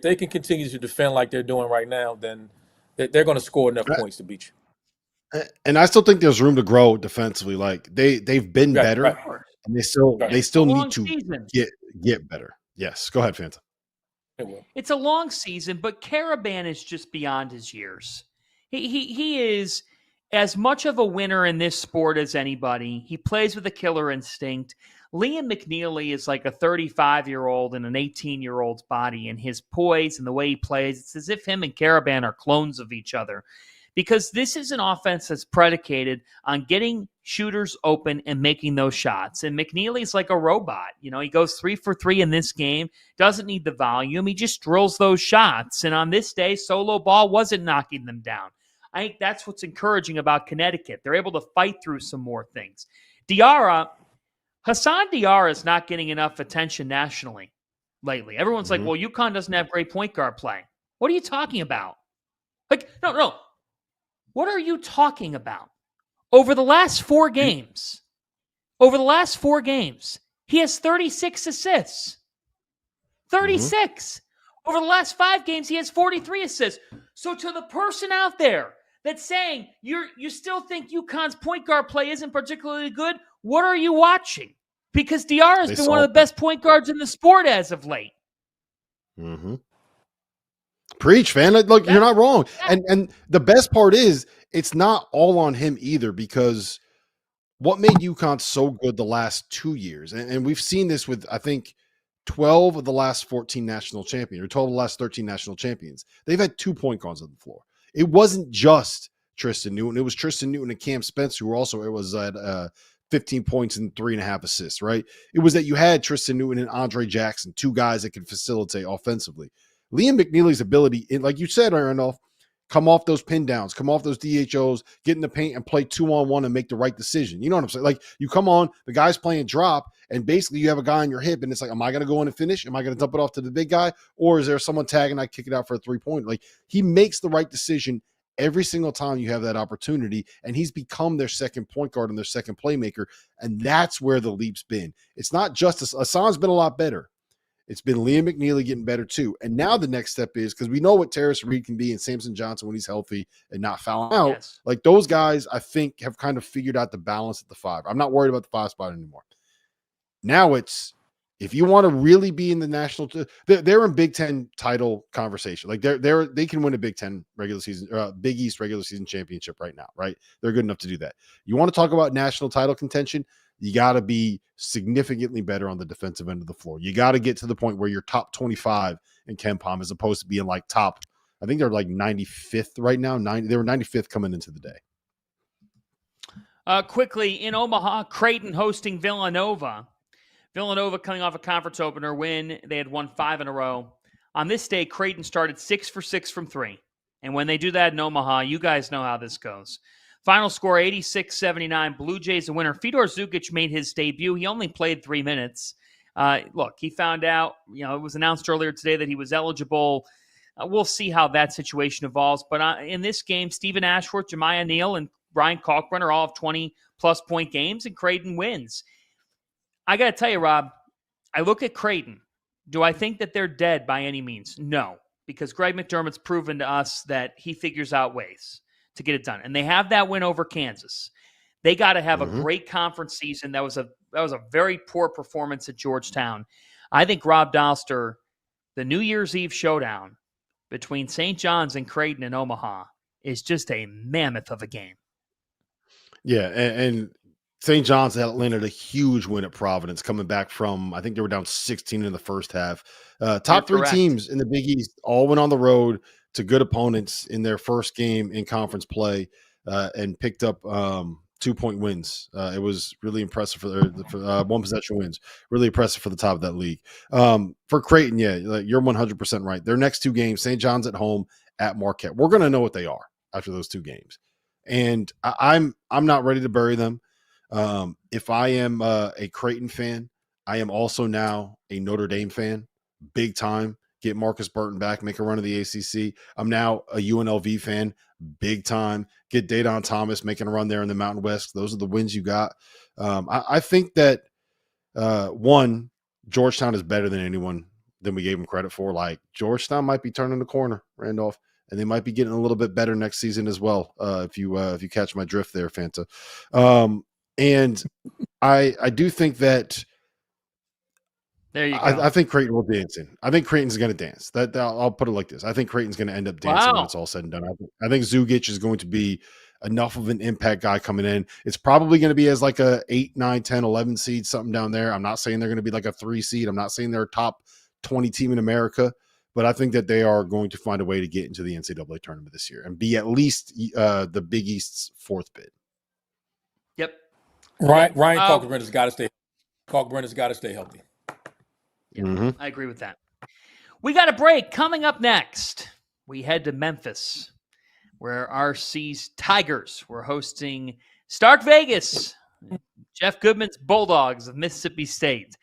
they can continue to defend like they're doing right now, then they're going to score enough points to beat you. And I still think there's room to grow defensively. Like they've been better, and they still need to get better. Yes, go ahead, Fanta. It's a long season, but Caravan is just beyond his years. He is as much of a winner in this sport as anybody. He plays with a killer instinct. Liam McNeely is like a 35-year-old in an 18-year-old's body, and his poise and the way he plays, it's as if him and Caravan are clones of each other. Because this is an offense that's predicated on getting shooters open and making those shots. And McNeely's like a robot. He goes 3 for 3 in this game, doesn't need the volume. He just drills those shots. And on this day, solo ball wasn't knocking them down. I think that's what's encouraging about Connecticut. They're able to fight through some more things. Hassan Diarra is not getting enough attention nationally lately. Everyone's like, well, UConn doesn't have great point guard play. What are you talking about? No. What are you talking about? Over the last 4 games, he has 36 assists. 36. Over the last 5 games, he has 43 assists. So to the person out there that's saying you still think UConn's point guard play isn't particularly good, what are you watching? Because Diarra has been one of the best point guards in the sport as of late. Preach, fan. Look, you're not wrong. And the best part is it's not all on him either, because what made UConn so good the last 2 years, and we've seen this with, I think, 12 of the last 14 national champions, or 12 of the last 13 national champions. They've had 2 point guards on the floor. It wasn't just Tristan Newton. It was Tristan Newton and Cam Spence, who were also, it was at 15 points and 3.5 assists, right? It was that you had Tristan Newton and Andre Jackson, 2 guys that could facilitate offensively. Liam McNeely's ability, like you said, Randolph, come off those pin downs, come off those DHOs, get in the paint and play 2-on-1 and make the right decision. You know what I'm saying? Like, you come on, the guy's playing drop, and basically you have a guy on your hip, and it's like, am I going to go in and finish? Am I going to dump it off to the big guy? Or is there someone tagging, I kick it out for a 3-point? Like, he makes the right decision every single time you have that opportunity, and he's become their second point guard and their second playmaker, and that's where the leap's been. It's not just Hassan's been a lot better. It's been Liam McNeely getting better too. And now the next step is, because we know what Terrace Reed can be and Samson Johnson when he's healthy and not fouling out. Yes. Like, those guys, I think, have kind of figured out the balance at the 5. I'm not worried about the 5 spot anymore. Now it's If you want to really be in the national, they're in Big Ten title conversation. Like they can win a Big Ten regular season, Big East regular season championship right now, right? They're good enough to do that. You want to talk about national title contention? You got to be significantly better on the defensive end of the floor. You got to get to the point where you're top 25 in KenPom as opposed to being like top. I think they're like 95th right now. They were 95th coming into the day. Quickly, in Omaha, Creighton hosting Villanova. Villanova coming off a conference opener win. They had won 5 in a row. On this day, Creighton started 6 for 6 from 3. And when they do that in Omaha, you guys know how this goes. Final score, 86-79. Blue Jays the winner. Fedor Zukic made his debut. He only played 3 minutes. Look, he found out, it was announced earlier today that he was eligible. We'll see how that situation evolves. But in this game, Stephen Ashworth, Jemiah Neal, and Brian Kalkbrenner all have 20-plus point games, and Creighton wins. I got to tell you, Rob, I look at Creighton. Do I think that they're dead by any means? No, because Greg McDermott's proven to us that he figures out ways to get it done. And they have that win over Kansas. They got to have a great conference season. That was a very poor performance at Georgetown. I think Rob Dauster, the New Year's Eve showdown between St. John's and Creighton in Omaha is just a mammoth of a game. Yeah, and St. John's had landed a huge win at Providence, coming back from, I think they were down 16 in the first half. Top 3 teams in the Big East all went on the road to good opponents in their first game in conference play and picked up 2-point wins. It was really impressive for one possession wins. Really impressive for the top of that league. For Creighton, you're 100% right. Their next 2 games, St. John's at home, at Marquette. We're going to know what they are after those 2 games. And I'm not ready to bury them. If I am a Creighton fan, I am also now a Notre Dame fan, big time. Get Marcus Burton back, make a run of the ACC. I'm now a UNLV fan, big time. Get De'Don Thomas making a run there in the Mountain West. Those are the wins you got. I think that one, Georgetown is better than anyone than we gave them credit for. Like, Georgetown might be turning the corner, Randolph. And they might be getting a little bit better next season as well, if you catch my drift there, Fanta. And I do think that there you go. I think Creighton will dance in. I think Creighton's going to dance. I'll put it like this. I think Creighton's going to end up dancing when it's all said and done. I think Zugic is going to be enough of an impact guy coming in. It's probably going to be as like a 8, 9, 10, 11 seed, something down there. I'm not saying they're going to be like a 3 seed. I'm not saying they're a top 20 team in America. But I think that they are going to find a way to get into the NCAA tournament this year and be at least the Big East's 4th bid. Yep. Ryan Kalkbrenner's got to stay. Kalkbrenner's got to stay healthy. Yeah, I agree with that. We got a break. Coming up next, we head to Memphis, where RC's Tigers were hosting Stark Vegas, Jeff Goodman's Bulldogs of Mississippi State.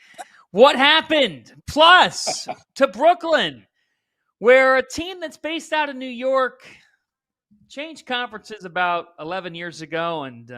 What happened? Plus, to Brooklyn, where a team that's based out of New York changed conferences about 11 years ago. And,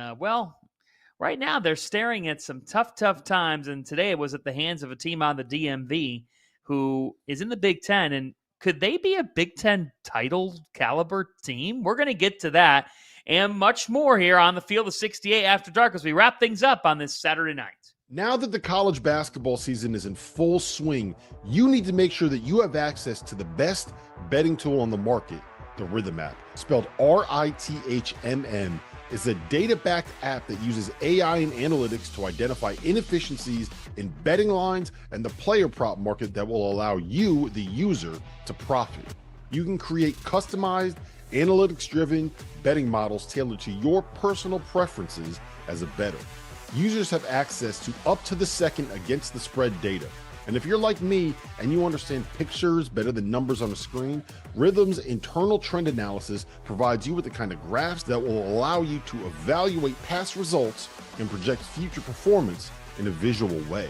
right now they're staring at some tough times. And today it was at the hands of a team on the DMV who is in the Big Ten. And could they be a Big Ten title caliber team? We're going to get to that and much more here on the Field of 68 After Dark as we wrap things up on this Saturday night. Now that the college basketball season is in full swing, you need to make sure that you have access to the best betting tool on the market, the Rhythm app. Spelled RITHMM, is a data-backed app that uses AI and analytics to identify inefficiencies in betting lines and the player prop market that will allow you, the user, to profit. You can create customized, analytics-driven betting models tailored to your personal preferences as a bettor. Users have access to up-to-the-second against-the-spread data. And if you're like me and you understand pictures better than numbers on a screen, Rhythm's internal trend analysis provides you with the kind of graphs that will allow you to evaluate past results and project future performance in a visual way.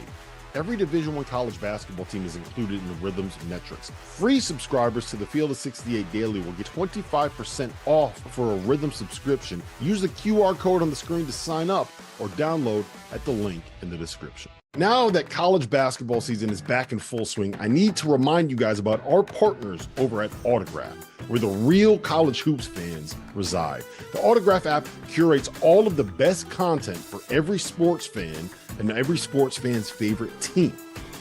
Every Division I college basketball team is included in the Rhythm's metrics. Free subscribers to the Field of 68 Daily will get 25% off for a Rhythm subscription. Use the QR code on the screen to sign up or download at the link in the description. Now that college basketball season is back in full swing, I need to remind you guys about our partners over at Autograph, where the real college hoops fans reside. The Autograph app curates all of the best content for every sports fan and every sports fan's favorite team.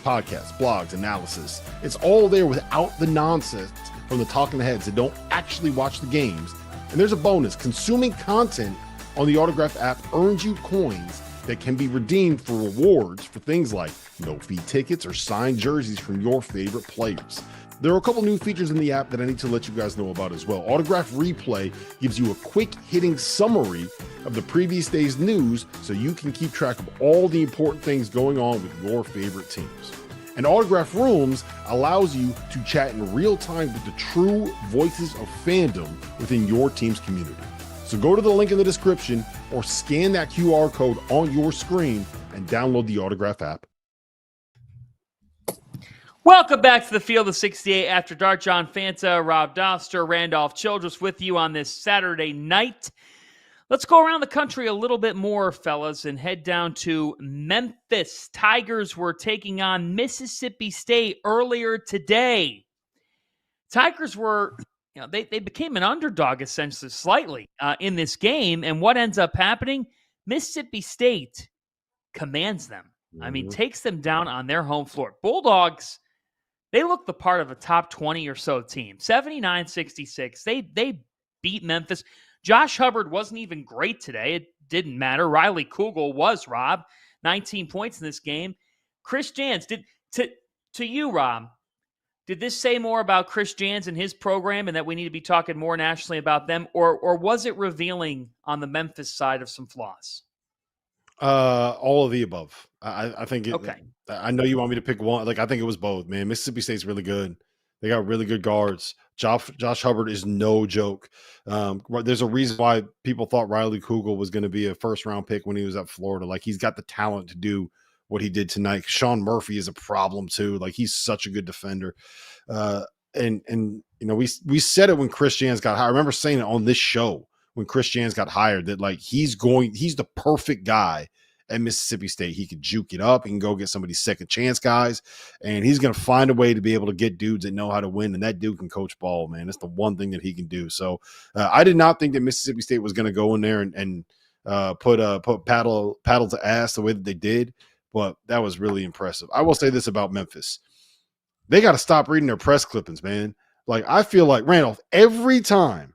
podcasts, blogs, analysis. It's all there without the nonsense from the talking heads that don't actually watch the games. And there's a bonus. Consuming content on the Autograph app earns you coins that can be redeemed for rewards for things like no-fee tickets or signed jerseys from your favorite players. There are a couple new features in the app that I need to let you guys know about as well. Autograph Replay gives you a quick-hitting summary of the previous day's news so you can keep track of all the important things going on with your favorite teams. And Autograph Rooms allows you to chat in real time with the true voices of fandom within your team's community. So go to the link in the description or scan that QR code on your screen and download the Autograph app. Welcome back to the Field of 68 After Dark. John Fanta, Rob Dauster, Randolph Childress with you on this Saturday night. Let's go around the country a little bit more, fellas, and head down to Memphis. Tigers were taking on Mississippi State earlier today. Tigers were, they became an underdog essentially slightly in this game, and what ends up happening? Mississippi State commands them. I mean, takes them down on their home floor. Bulldogs, they look the part of a top 20 or so team. 79-66. They beat Memphis. Josh Hubbard wasn't even great today. It didn't matter. Riley Kugel was, Rob. 19 points in this game. Chris Jans, to you, Rob, did this say more about Chris Jans and his program and that we need to be talking more nationally about them? Or was it revealing on the Memphis side of some flaws? All of the above. I think okay. I know you want me to pick one. Like, I think it was both, man. Mississippi State's really good. They got really good guards. Josh Hubbard is no joke. There's a reason why people thought Riley Kugel was going to be a first-round pick when he was at Florida. Like, he's got the talent to do what he did tonight. Sean Murphy is a problem too. Like, he's such a good defender. And you know, we said it when Chris Jans got hired. I remember saying it on this show when Chris Jans got hired that, like, he's the perfect guy at Mississippi State. He can juke it up. He can go get some of these second chance guys, and he's going to find a way to be able to get dudes that know how to win. And that dude can coach ball, man. That's the one thing that he can do. So I did not think that Mississippi State was going to go in there and put paddle to ass the way that they did, but that was really impressive. I will say this about Memphis. They got to stop reading their press clippings, man. Like, I feel like, Randolph, every time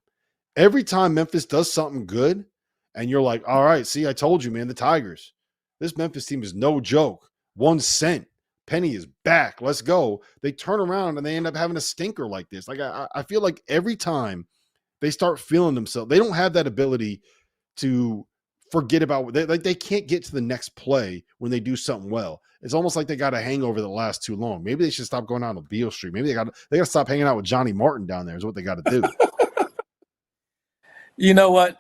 Memphis does something good and you're like, all right, see, I told you, man, the Tigers. This Memphis team is no joke. 1 cent. Penny is back. Let's go. They turn around and they end up having a stinker like this. Like, I feel like every time they start feeling themselves, they don't have that ability to forget about they can't get to the next play when they do something well. It's almost like they got a hangover that lasts too long. Maybe they should stop going out on Beale Street. Maybe they got to stop hanging out with Johnny Martin down there is what they got to do. You know what?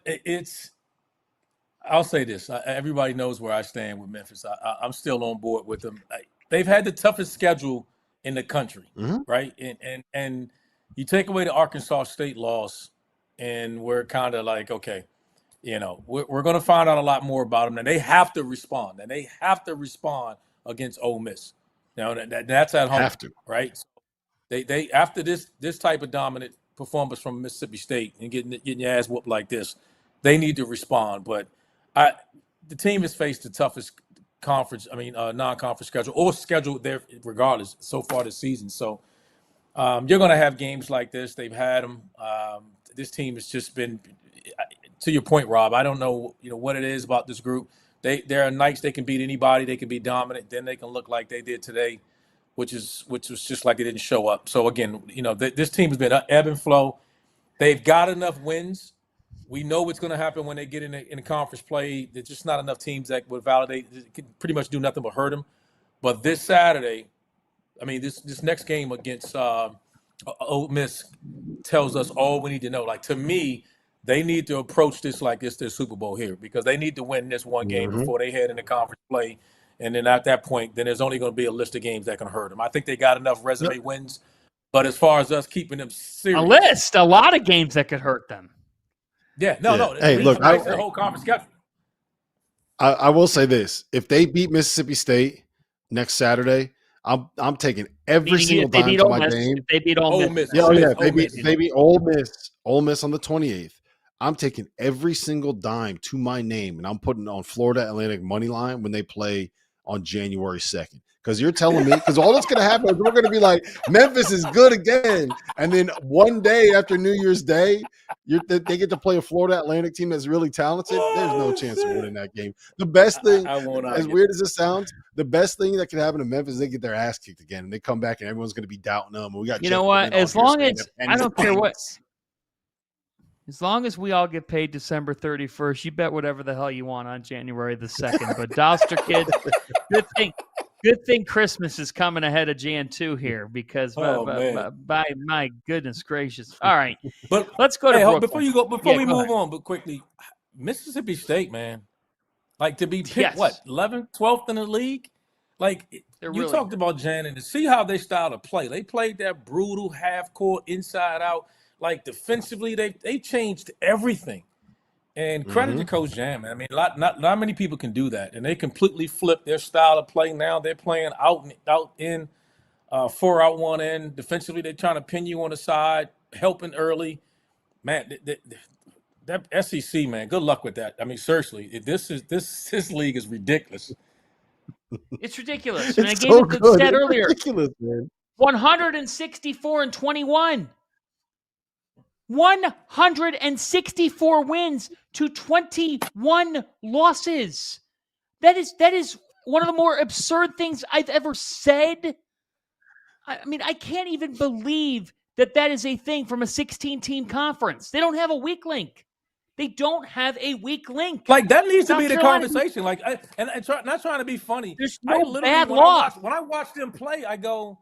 I'll say this. Everybody knows where I stand with Memphis. I'm still on board with them. They've had the toughest schedule in the country, right? And you take away the Arkansas State loss, and we're kind of like, okay, you know, we're going to find out a lot more about them. And they have to respond. And they have to respond against Ole Miss. Now, that's at home, right? So they after this type of dominant performance from Mississippi State and getting your ass whooped like this, they need to respond. But the team has faced the toughest non-conference schedule or schedule there regardless so far this season. So you're going to have games like this. They've had them. This team has just been, to your point, Rob, I don't know, what it is about this group. There are nights they can beat anybody. They can be dominant. Then they can look like they did today, which was just like they didn't show up. So again, this team has been ebb and flow. They've got enough wins. We know what's going to happen when they get in the conference play. There's just not enough teams that would validate. It can pretty much do nothing but hurt them. But this Saturday, I mean, this next game against Ole Miss tells us all we need to know. Like, to me, they need to approach this like it's their Super Bowl here because they need to win this one game before they head into conference play. And then at that point, then there's only going to be a list of games that can hurt them. I think they got enough resume wins. But as far as us keeping them serious. A lot of games that could hurt them. Yeah, no. Hey, look, the whole conference schedule. I will say this: if they beat Mississippi State next Saturday, I'm taking every single dime to my game. If they beat Ole Miss. They beat Ole Miss on the 28th. I'm taking every single dime to my name, and I'm putting on Florida Atlantic money line when they play on January 2nd. Because you're telling me, because all that's going to happen is we're going to be like, Memphis is good again. And then one day after New Year's Day, they get to play a Florida Atlantic team that's really talented. There's no chance of winning that game. The best thing, as weird as it sounds, the best thing that could happen to Memphis is they get their ass kicked again. And they come back and everyone's going to be doubting them. And we got, you know what? As long as, I don't care what. As long as we all get paid December 31st, you bet whatever the hell you want on January the 2nd. But Dauster kids, good thing Christmas is coming ahead of Jan 2 here because by my goodness gracious. All right. But let's go to Brooklyn. Before we move on, but quickly, Mississippi State, man. Like to be picked, 11th, 12th in the league? Like you talked about Jan and to see how they style to play. They played that brutal half court inside out. Like defensively, they changed everything. And credit to Coach Jan, man. I mean, not many people can do that. And they completely flipped their style of play now. They're playing out in, 4 out, 1 in. Defensively, they're trying to pin you on the side, helping early. Man, that SEC, man, good luck with that. I mean, seriously, this league is ridiculous. It's ridiculous. And I gave so it the good. stat It's earlier. ridiculous, man. 164-21. 164 wins to 21 losses. That is one of the more absurd things I've ever said. I mean, I can't even believe that is a thing from a 16-team conference. They don't have a weak link. They don't have a weak link. Like that needs to be the Carolina, conversation. Like, not trying to be funny. There's no bad loss. When I watch them play, I go.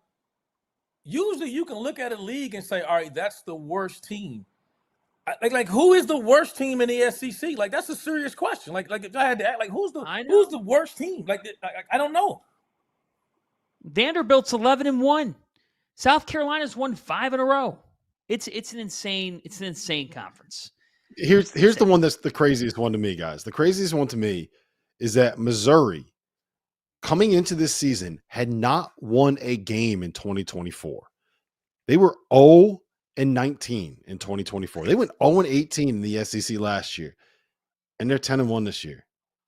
Usually, you can look at a league and say, "All right, that's the worst team." Like who is the worst team in the SEC? Like that's a serious question. Like if I had to act, like who's the worst team? Like I don't know. Vanderbilt's 11-1. South Carolina's won 5 in a row. It's an insane conference. Here's the one that's the craziest one to me, guys. The craziest one to me is that Missouri, coming into this season, had not won a game in 2024. They were 0-19 in 2024. They went 0-18 in the SEC last year, and they're 10-1 this year.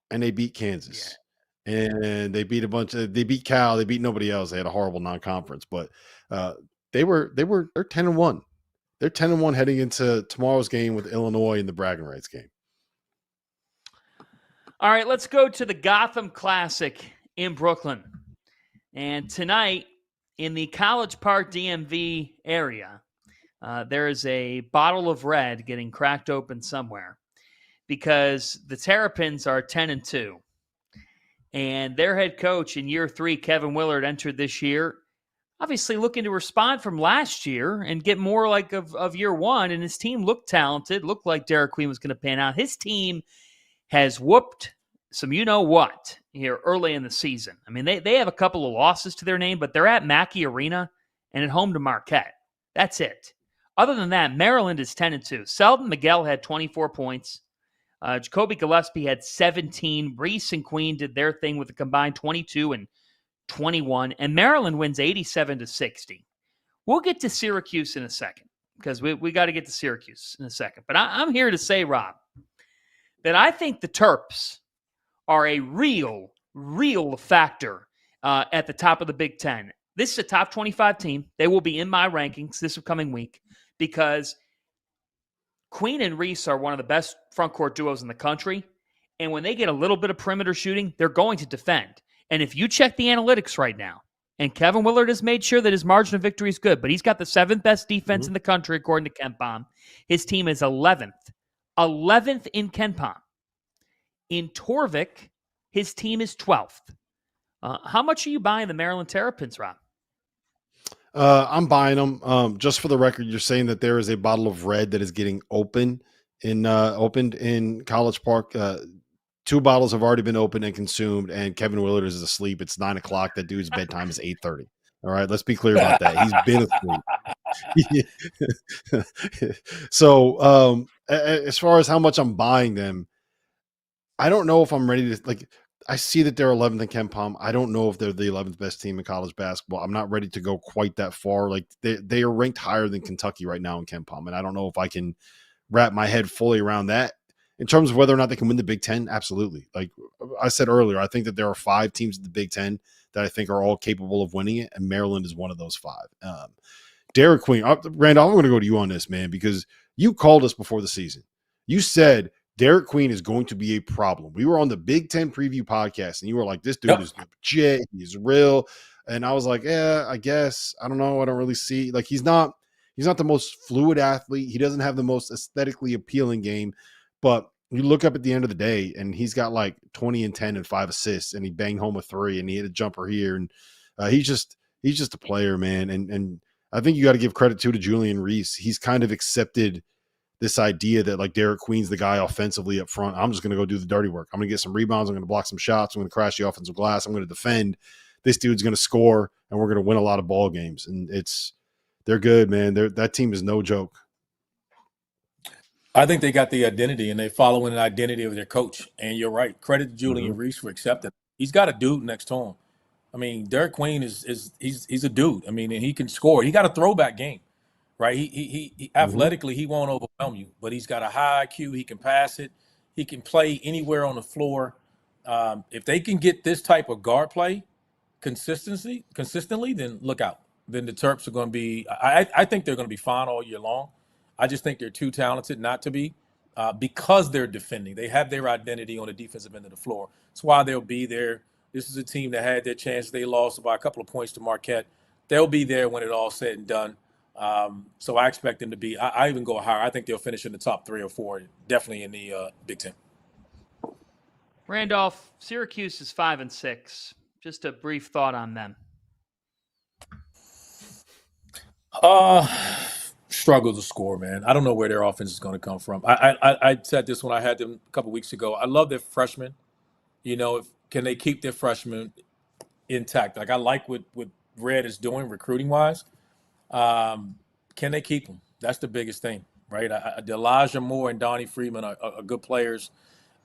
And they beat Kansas, and they beat they beat Cal, they beat nobody else. They had a horrible non-conference, but they're 10-1. They're 10-1 heading into tomorrow's game with Illinois in the bragging rights game. All right, let's go to the Gotham Classic in Brooklyn. And tonight, in the College Park DMV area, there is a bottle of red getting cracked open somewhere because the Terrapins are 10-2. And their head coach in year 3, Kevin Willard, entered this year, obviously looking to respond from last year and get more like of year 1. And his team looked talented, looked like Derek Queen was going to pan out. His team has whooped some you-know-what here early in the season. I mean, they have a couple of losses to their name, but they're at Mackey Arena and at home to Marquette. That's it. Other than that, Maryland is 10-2. Selden Miguel had 24 points. Jacoby Gillespie had 17. Reese and Queen did their thing with a combined 22 and 21. And Maryland wins 87-60. We'll get to Syracuse in a second because we got to get to Syracuse in a second. But I'm here to say, Rob, that I think the Terps are a real factor at the top of the Big Ten. This is a top 25 team. They will be in my rankings this upcoming week because Queen and Reese are one of the best front court duos in the country. And when they get a little bit of perimeter shooting, they're going to defend. And if you check the analytics right now, and Kevin Willard has made sure that his margin of victory is good, but he's got the 7th best defense in the country, according to KenPom. His team is 11th in KenPom. In Torvik, his team is 12th. How much are you buying the Maryland Terrapins, Rob? I'm buying them. Just for the record, you're saying that there is a bottle of red that is getting opened in College Park. 2 bottles have already been opened and consumed, and Kevin Willard is asleep. It's 9:00. That dude's bedtime is 8:30. All right, let's be clear about that. He's been asleep. So, as far as how much I'm buying them, I don't know if I'm ready to like. I see that they're 11th in KenPom. I don't know if they're the 11th best team in college basketball. I'm not ready to go quite that far. Like they are ranked higher than Kentucky right now in KenPom, and I don't know if I can wrap my head fully around that. In terms of whether or not they can win the Big Ten, absolutely. Like I said earlier, I think that there are 5 teams in the Big Ten that I think are all capable of winning it, and Maryland is one of those 5. Derek Queen, Randall, I'm going to go to you on this, man, because you called us before the season. You said Derek Queen is going to be a problem. We were on the Big Ten preview podcast, and you were like, this dude is legit. He's real. And I was like, yeah, I guess. I don't know. I don't really see. Like, he's not the most fluid athlete. He doesn't have the most aesthetically appealing game. But you look up at the end of the day, and he's got like 20 and 10 and 5 assists, and he banged home a 3, and he hit a jumper here. And he's just a player, man. And I think you got to give credit to Julian Reese. He's kind of accepted this idea that like Derek Queen's the guy offensively up front. I'm just going to go do the dirty work. I'm going to get some rebounds. I'm going to block some shots. I'm going to crash the offensive glass. I'm going to defend. This dude's going to score, and we're going to win a lot of ball games. And they're good, man. That team is no joke. I think they got the identity, and they're following the identity of their coach. And you're right. Credit to Julian Reese for accepting. He's got a dude next to him. I mean, Derek Queen he's a dude. I mean, and he can score. He got a throwback game, right? He athletically, he won't overwhelm you, but he's got a high IQ. He can pass it. He can play anywhere on the floor. If they can get this type of guard play consistently, then look out. Then the Terps are going to be. I think they're going to be fine all year long. I just think they're too talented not to be because they're defending. They have their identity on the defensive end of the floor. That's why they'll be there. This is a team that had their chance. They lost by a couple of points to Marquette. They'll be there when it all said and done. So I expect them to be. I even go higher. I think they'll finish in the top 3 or 4, definitely in the Big Ten. Randolph, Syracuse is 5-6. Just a brief thought on them. Struggle to score, man. I don't know where their offense is going to come from. I said this when I had them a couple weeks ago. I love their freshmen. You know, can they keep their freshmen intact? Like I like what Red is doing recruiting wise. Can they keep them? That's the biggest thing, right? Elijah Moore and Donnie Freeman are good players.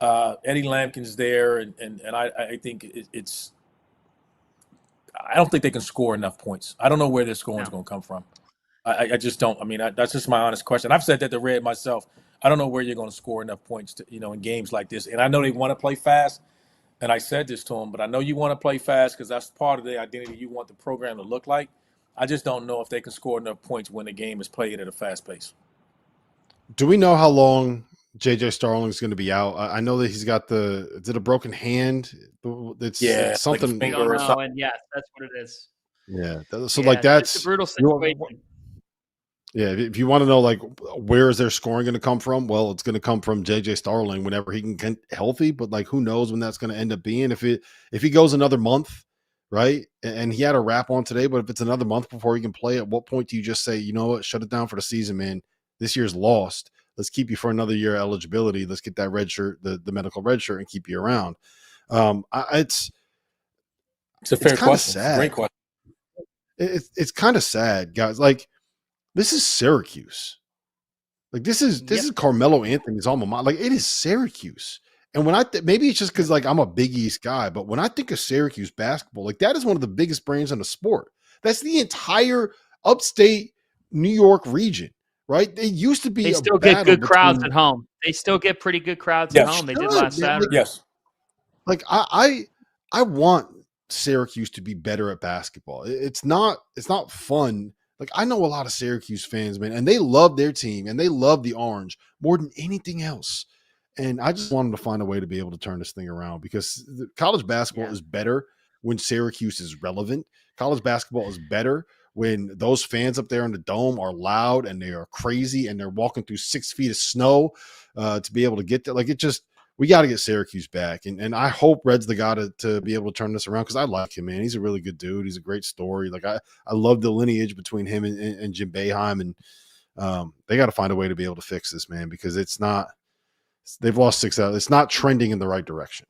Eddie Lampkin's there, and I think it's. I don't think they can score enough points. I don't know where their scoring is going to come from. I just don't. I mean, that's just my honest question. I've said that to Red myself. I don't know where you're going to score enough points to, in games like this. And I know they want to play fast. And I said this to them, but I know you want to play fast because that's part of the identity you want the program to look like. I just don't know if they can score enough points when the game is played at a fast pace. Do we know how long J.J. Starling's going to be out? I know that he's got is it a broken hand? It's something. Like and yes, that's what it is. Yeah. So that's a brutal situation. Yeah, if you want to know, like, where is their scoring going to come from? Well, it's going to come from J.J. Starling whenever he can get healthy. But, like, who knows when that's going to end up being? If he goes another month, right, and he had a wrap on today, but if it's another month before he can play, at what point do you just say, you know what, shut it down for the season, man? This year's lost. Let's keep you for another year of eligibility. Let's get that red shirt, the medical red shirt, and keep you around. It's a fair question. Sad. Great question. It's kind of sad, guys. Like, this is Syracuse. Like this is Carmelo Anthony's alma mater. Like it is Syracuse. And when maybe it's just because like I'm a Big East guy, but when I think of Syracuse basketball, like that is one of the biggest brands in the sport. That's the entire upstate New York region, right? They used to be. They still get good crowds at home. They still get pretty good crowds at home. They did last Saturday. Yes. Like I want Syracuse to be better at basketball. It's not fun. Like I know a lot of Syracuse fans, man, and they love their team and they love the orange more than anything else. And I just want them to find a way to be able to turn this thing around because college basketball is better when Syracuse is relevant. College basketball is better when those fans up there in the dome are loud and they are crazy and they're walking through 6 feet of snow to be able to get there. Like we got to get Syracuse back. And I hope Red's the guy to be able to turn this around because I like him, man. He's a really good dude. He's a great story. Like I love the lineage between him and Jim Boeheim. And they got to find a way to be able to fix this, man, because they've lost 6 out. It's not trending in the right direction.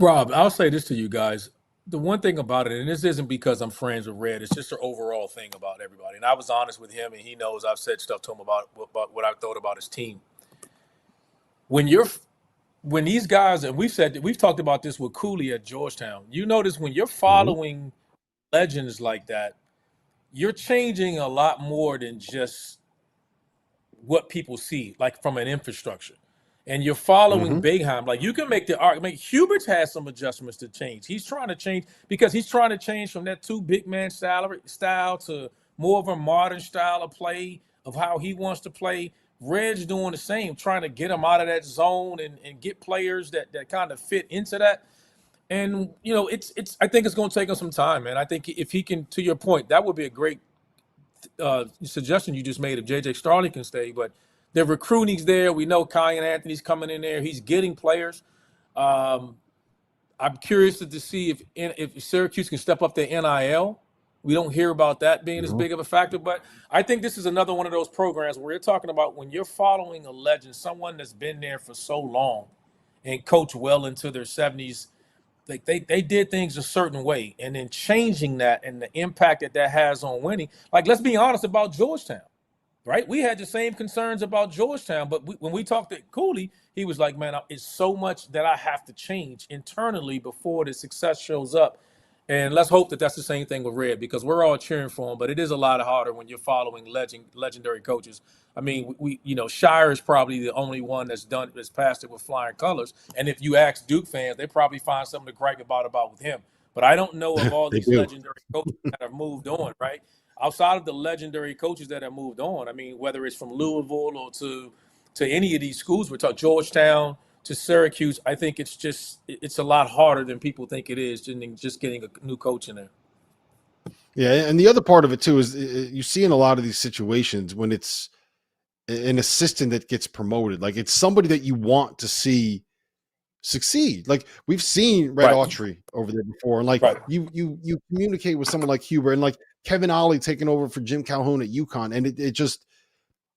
Rob, I'll say this to you guys. The one thing about it, and this isn't because I'm friends with Red, it's just an overall thing about everybody. And I was honest with him, and he knows I've said stuff to him about what I thought about his team. When these guys, and we've talked about this with Cooley at Georgetown, you notice when you're following legends like that, you're changing a lot more than just what people see, like from an infrastructure. and you're following Boeheim, like you can make the argument. Hubert's has some adjustments to change. He's trying to change because he's trying to change from that 2 big man style to more of a modern style of play of how he wants to play. Red's doing the same, trying to get him out of that zone and get players that kind of fit into that. And it's I think it's going to take him some time, man. I think if he can, to your point, that would be a great suggestion you just made if J.J. Starling can stay. But the recruiting's there. We know Kyan Anthony's coming in there. He's getting players. I'm curious to see if Syracuse can step up their NIL. We don't hear about that being as big of a factor, but I think this is another one of those programs where you're talking about when you're following a legend, someone that's been there for so long and coached well into their 70s. Like they did things a certain way, and then changing that and the impact that has on winning. Like, let's be honest about Georgetown, right? We had the same concerns about Georgetown, but when we talked to Cooley, he was like, man, it's so much that I have to change internally before the success shows up. And let's hope that that's the same thing with Red, because we're all cheering for him, but it is a lot harder when you're following legendary coaches. I mean, Shire is probably the only one that's passed it with flying colors. And if you ask Duke fans, they probably find something to gripe about with him. But I don't know of all these legendary coaches that have moved on, right? Outside of the legendary coaches that have moved on, I mean, whether it's from Louisville or to any of these schools, we're talking Georgetown to Syracuse, I think it's a lot harder than people think it is just getting a new coach in there. Yeah, and the other part of it too is you see in a lot of these situations when it's an assistant that gets promoted, like it's somebody that you want to see succeed. Like we've seen Red Autry over there before, and like you communicate with someone like Huber and like Kevin Ollie taking over for Jim Calhoun at UConn, and it just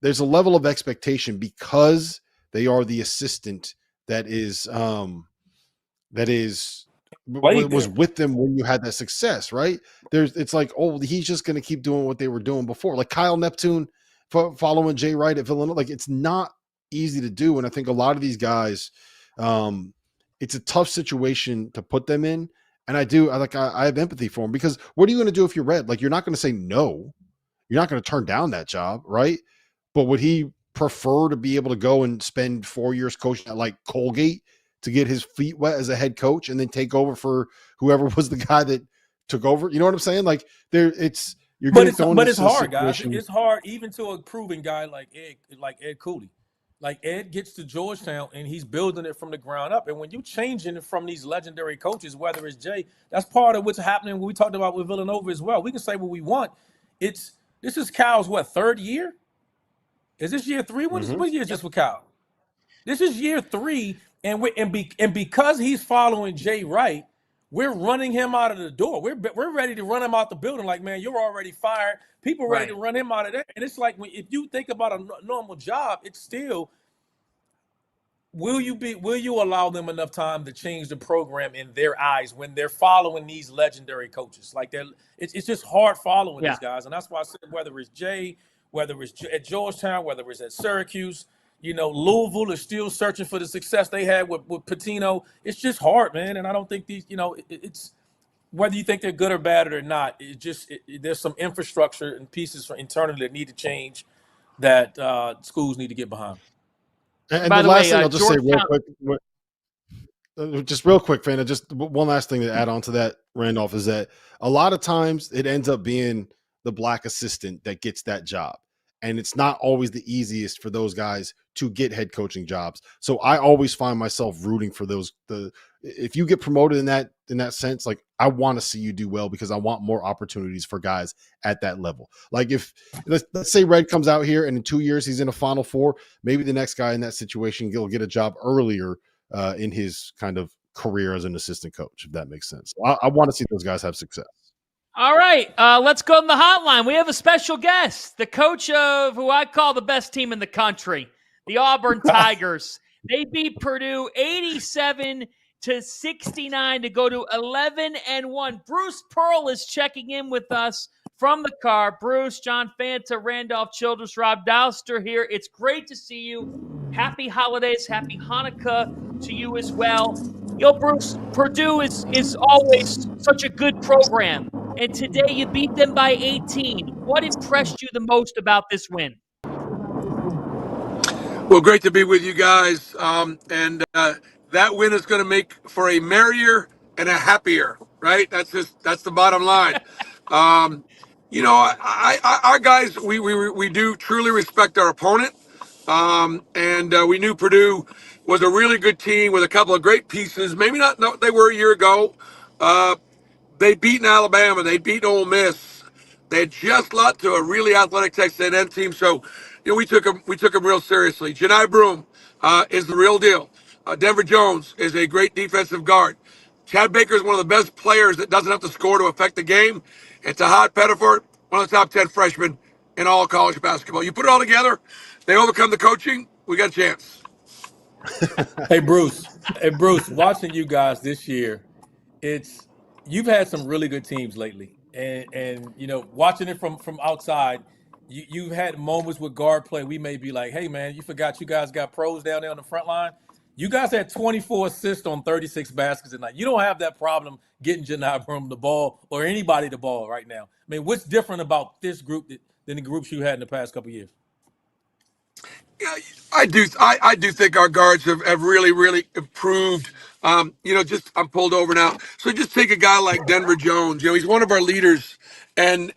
there's a level of expectation because they are the assistant that was with them when you had that success, right? It's like, oh, he's just going to keep doing what they were doing before. Like Kyle Neptune following Jay Wright at Villanova. Like it's not easy to do. And I think a lot of these guys, it's a tough situation to put them in. And I have empathy for them, because what are you going to do if you're Red? Like, you're not going to say no. You're not going to turn down that job, right? But would he prefer to be able to go and spend 4 years coaching at like Colgate to get his feet wet as a head coach and then take over for whoever was the guy that took over? You know what I'm saying? Like it's hard, guys. It's hard even to a proven guy like Ed Cooley. Like Ed gets to Georgetown and he's building it from the ground up. And when you're changing it from these legendary coaches, whether it's Jay, that's part of what's happening. When we talked about with Villanova as well, we can say what we want. This is Cal's third year? Is this year 3? What year is this with Cal? This is year 3, and because he's following Jay Wright, we're running him out of the door. We're ready to run him out the building. Like, man, you're already fired. People ready to run him out of there. And it's like, if you think about a normal job, it's still, will you allow them enough time to change the program in their eyes when they're following these legendary coaches? Like it's just hard following these guys, and that's why I said whether it's Jay, whether it's at Georgetown, whether it's at Syracuse, Louisville is still searching for the success they had with Pitino. It's just hard, man. And I don't think these, it's whether you think they're good or bad or not. There's some infrastructure and pieces internally that need to change that schools need to get behind. And by the last thing I'll just say real quick, real quick, Fanta, just one last thing to add on to that, Randolph, is that a lot of times it ends up being the black assistant that gets that job. And it's not always the easiest for those guys to get head coaching jobs. So I always find myself rooting for if you get promoted in that sense, like I want to see you do well, because I want more opportunities for guys at that level. Like if let's say Red comes out here and in 2 years he's in a Final Four, maybe the next guy in that situation will get a job earlier in his kind of career as an assistant coach, if that makes sense. I want to see those guys have success. All right, let's go on the hotline. We have a special guest, the coach of who I call the best team in the country, the Auburn Tigers. They beat Purdue 87-69 to go to 11-1. Bruce Pearl is checking in with us from the car. Bruce, John Fanta, Randolph Childress, Rob Dauster here. It's great to see you. Happy holidays, happy Hanukkah to you as well. Bruce, Purdue is always such a good program. And today you beat them by 18. What impressed you the most about this win? Well, great to be with you guys. And that win is going to make for a merrier and a happier, right? That's the bottom line. Um, our guys, we do truly respect our opponent. And we knew Purdue was a really good team with a couple of great pieces. Maybe not what they were a year ago. Uh, They'd beaten Alabama. They'd beaten Ole Miss. They had just lost to a really athletic Texas A&M team. So, we took them real seriously. Janai Broome is the real deal. Denver Jones is a great defensive guard. Chad Baker is one of the best players that doesn't have to score to affect the game. And Tahad Pettiford, one of the top 10 freshmen in all college basketball. You put it all together, they overcome the coaching, we got a chance. Hey Bruce, watching you guys this year, you've had some really good teams lately, and watching it from outside, you've had moments with guard play. We may be like, hey man, you forgot you guys got pros down there on the front line. You guys had 24 assists on 36 baskets tonight. You don't have that problem getting Janai Broome the ball or anybody the ball right now. I mean, what's different about this group than the groups you had in the past couple of years? Yeah, I do think our guards have really, really improved. I'm pulled over now. So just take a guy like Denver Jones. He's one of our leaders, and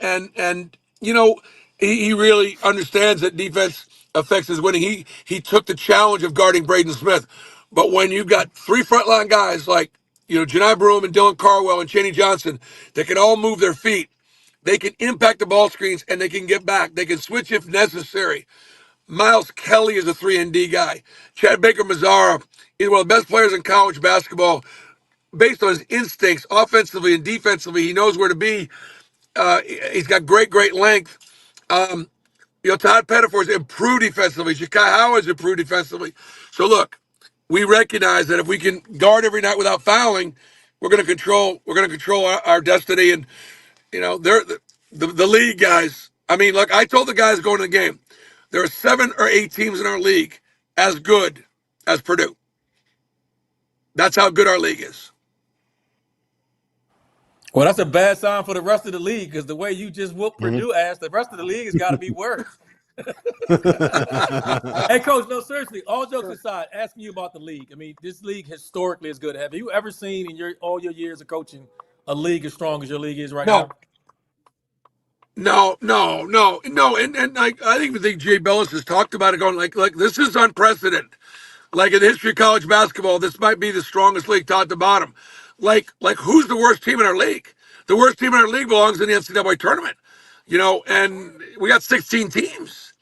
he really understands that defense affects his winning. He took the challenge of guarding Braden Smith, but when you've got three frontline guys like Janai Broome and Dylan Carwell and Cheney Johnson that can all move their feet, they can impact the ball screens and they can get back. They can switch if necessary. Miles Kelly is a 3-and-D guy. Chad Baker-Mazara is one of the best players in college basketball based on his instincts, offensively and defensively. He knows where to be. He's got great length. Todd Pettiford's improved defensively. Shakai Howard's improved defensively. So look, we recognize that if we can guard every night without fouling, we're going to control our destiny. And they're the league guys. I mean, look, I told the guys going to the game, there are 7 or 8 teams in our league as good as Purdue. That's how good our league is. Well, that's a bad sign for the rest of the league because the way you just whooped Purdue ass, the rest of the league has got to be worse. Hey, Coach, no, seriously, all jokes aside, asking you about the league. I mean, this league historically is good. Have you ever seen in all your years of coaching a league as strong as your league is right now? No. And I think Jay Bellis has talked about it going like this is unprecedented. Like in the history of college basketball, this might be the strongest league top to bottom. Like who's the worst team in our league? The worst team in our league belongs in the NCAA tournament. And we got 16 teams.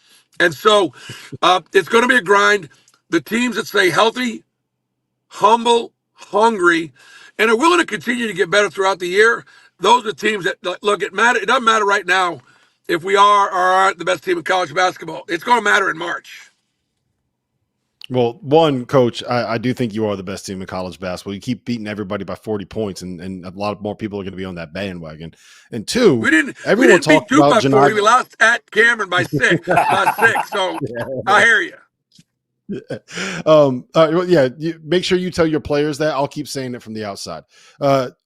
And so it's going to be a grind. The teams that stay healthy, humble, hungry, and are willing to continue to get better throughout the year, those are teams that look. It doesn't matter right now if we are or aren't the best team in college basketball. It's going to matter in March. Well, one, Coach, I do think you are the best team in college basketball. You keep beating everybody by 40 points, and a lot more people are going to be on that bandwagon. And two, everyone talks about Janai. We lost at Cameron by 6. So I hear you. Make sure you tell your players that. I'll keep saying it from the outside.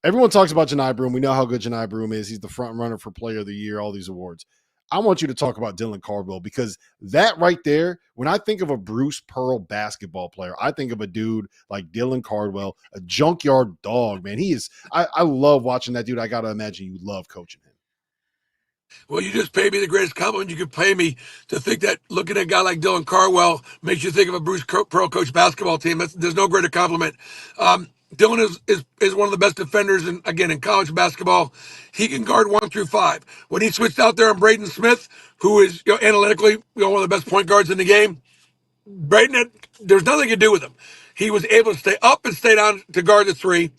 Everyone talks about Janai Broome. We know how good Janai Broome is. He's the front runner for Player of the Year, all these awards. I want you to talk about Dylan Cardwell because that right there, when I think of a Bruce Pearl basketball player, I think of a dude like Dylan Cardwell, a junkyard dog, man. He is. I love watching that dude. I got to imagine you love coaching him. Well, you just paid me the greatest compliment you could pay me to think that looking at a guy like Dylan Cardwell makes you think of a Bruce Pearl coach basketball team. There's no greater compliment. Dylan is one of the best defenders in college basketball. He can guard 1 through 5. When he switched out there on Braden Smith, who is analytically one of the best point guards in the game, Braden there's nothing to do with him. He was able to stay up and stay down to guard the 3.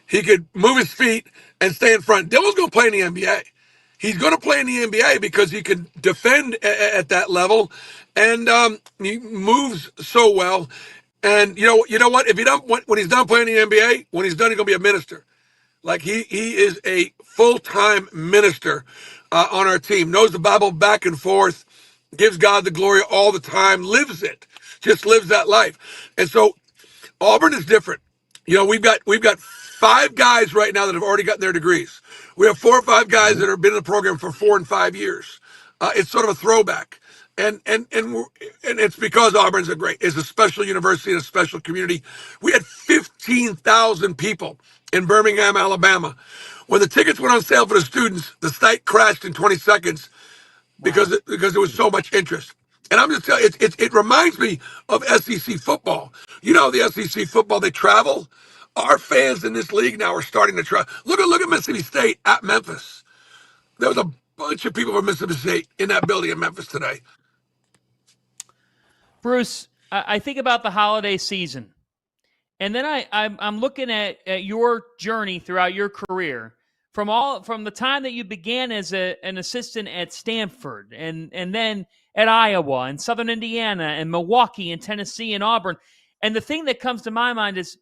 He could move his feet and stay in front. Dylan's going to play in the NBA. He's going to play in the NBA because he can defend at that level, and he moves so well. And you know what? If he don't, when he's done playing in the NBA, when he's done, he's going to be a minister. Like he is a full-time minister on our team. Knows the Bible back and forth, gives God the glory all the time, lives it, just lives that life. And so Auburn is different. We've got 5 guys right now that have already gotten their degrees. We have 4 or 5 guys that have been in the program for 4 and 5 years. It's sort of a throwback. and it's because Auburn's is a special university and a special community. We had 15,000 people in Birmingham, Alabama. When the tickets went on sale for the students, the site crashed in 20 seconds because there was so much interest. And I'm just telling you, it reminds me of SEC football. You know, the SEC football, they travel. Our fans in this league now are starting to travel. Look at Mississippi State at Memphis. There was a bunch of people from Mississippi State in that building in Memphis today. Bruce, I think about the holiday season, and then I'm looking at your journey throughout your career from the time that you began as an assistant at Stanford, and then at Iowa and Southern Indiana and Milwaukee and Tennessee and Auburn. And the thing that comes to my mind is,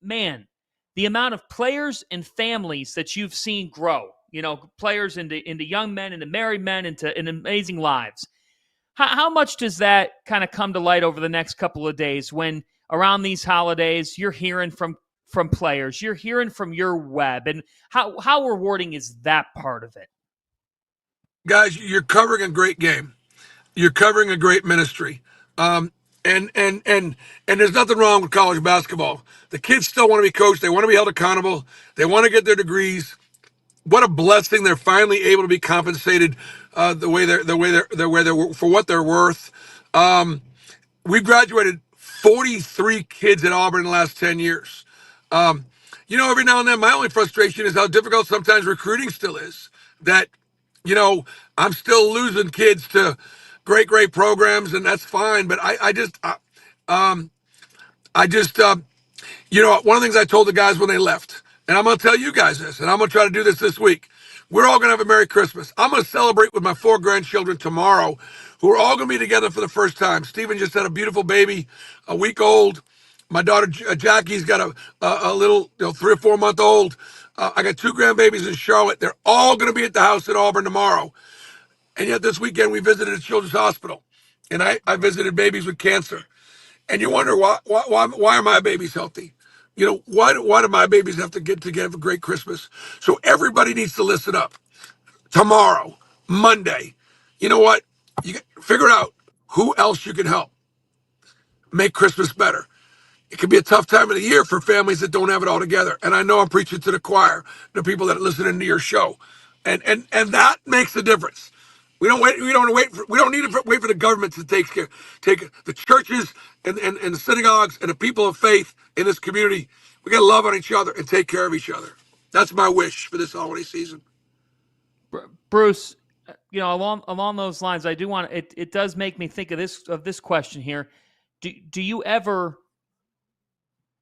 man, the amount of players and families that you've seen grow. You know, players into young men, into married men, into amazing lives. How much does that kind of come to light over the next couple of days when around these holidays you're hearing from players, you're hearing from your web, and how rewarding is that part of it? Guys, you're covering a great game. You're covering a great ministry. And there's nothing wrong with college basketball. The kids still want to be coached. They want to be held accountable. They want to get their degrees. What a blessing! They're finally able to be compensated the way they're for what they're worth. We've graduated 43 kids at Auburn in the last 10 years. You know, every now and then, my only frustration is how difficult sometimes recruiting still is. That, you know, I'm still losing kids to great programs, and that's fine. But you know, one of the things I told the guys when they left, and I'm going to tell you guys this, and I'm going to try to do this week. We're all going to have a Merry Christmas. I'm going to celebrate with my 4 grandchildren tomorrow, who are all going to be together for the first time. Stephen just had a beautiful baby, a week old. My daughter Jackie's got a little, 3 or 4 month old. I got 2 grandbabies in Charlotte. They're all going to be at the house in Auburn tomorrow. And yet this weekend we visited a children's hospital, and I visited babies with cancer. And you wonder why are my babies healthy? You know, why do my babies have to get together for a great Christmas? So everybody needs to listen up. Tomorrow, Monday, you know what? You figure out who else you can help make Christmas better. It can be a tough time of the year for families that don't have it all together. And I know I'm preaching to the choir, the people that are listening to your show. And that makes a difference. We don't need to wait for the government to take the churches and the synagogues and the people of faith in this community. We got to love on each other and take care of each other. That's my wish for this holiday season. Bruce, you know, along those lines, I do want it does make me think of this question here. Do you ever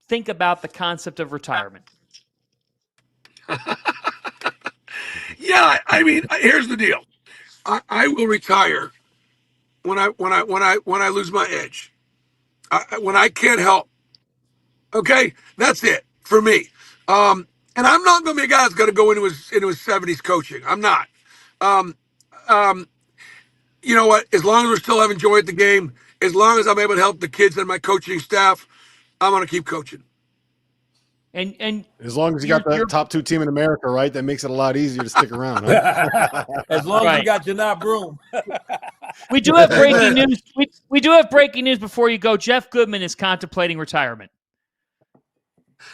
think about the concept of retirement? Yeah, I mean, here's the deal. I will retire when I lose my edge. When I can't help. Okay, that's it for me. And I'm not going to be a guy that's going to go into his 70s coaching. I'm not. You know what? As long as we're still having joy at the game, as long as I'm able to help the kids and my coaching staff, I'm going to keep coaching. And as long as you got the top 2 team in America, right? That makes it a lot easier to stick around. Huh? As long as you got Janai Broom. We do have breaking news. We do have breaking news before you go. Jeff Goodman is contemplating retirement.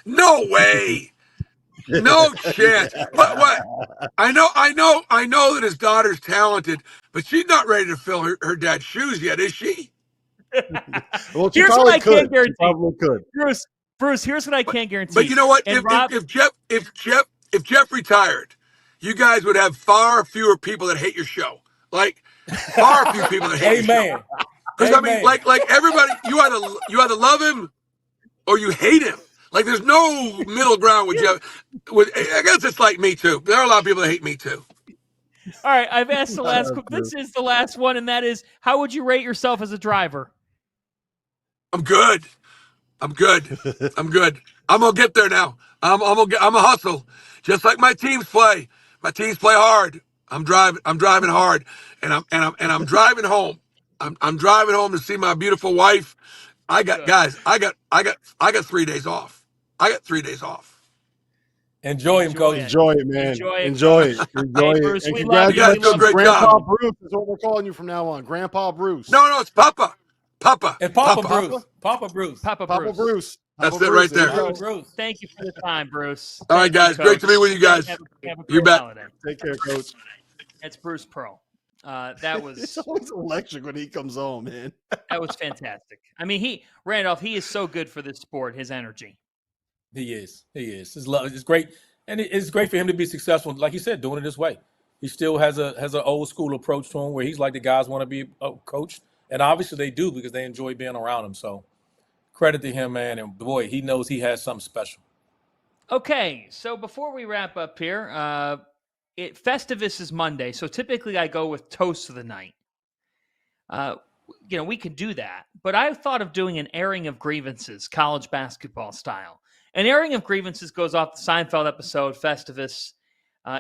No way. No chance. What? I know that his daughter's talented, but she's not ready to fill her dad's shoes yet, is she? Well, here's what I can't guarantee. Probably could. Bruce, here's what I can't guarantee. But you know what? If Jeff retired, you guys would have far fewer people that hate your show. Like far fewer people that hate your show. Because I mean, like everybody, you either love him or you hate him. Like there's no middle ground with Jeff. I guess it's like me too. There are a lot of people that hate me too. All right, I've asked the last. This is the last one, and that is, how would you rate yourself as a driver? I'm good. I'm gonna get there now. I'm a hustle, just like my teams play. My teams play hard. I'm driving hard, and I'm driving home. I'm driving home to see my beautiful wife. I got 3 days off. Enjoy him, coach. Enjoy it, man. Enjoy it, Enjoy it. Coach. Enjoy Hey, it. Bruce, And we love you. You guys congratulations, do a great Grandpa job. Bruce is what we're calling you from now on. Grandpa Bruce. No, it's Papa. Papa. And Papa Papa. Bruce. Papa Bruce. Papa Papa Bruce. Bruce. That's Papa it right Bruce. There there. you go. Bruce, Bruce. thank you for the time, Bruce. All right, Thank you, guys. Great to Coach. be with you guys. Have a You great bet. holiday. Take care, Coach. That's Bruce Pearl. That It's was always electric when he comes on, man. that was fantastic. I mean, Randolph, he is so good for this sport. His energy. He is. His love is great, and it's great for him to be successful. Like you said, doing it this way. He still has an old school approach to him, where he's like the guys want to be coached, and obviously they do because they enjoy being around him. So, credit to him, man. And boy, he knows he has something special. Okay, so before we wrap up here, Festivus is Monday, so typically I go with toast of the night. We can do that, but I thought of doing an airing of grievances, college basketball style. An airing of grievances goes off the Seinfeld episode Festivus,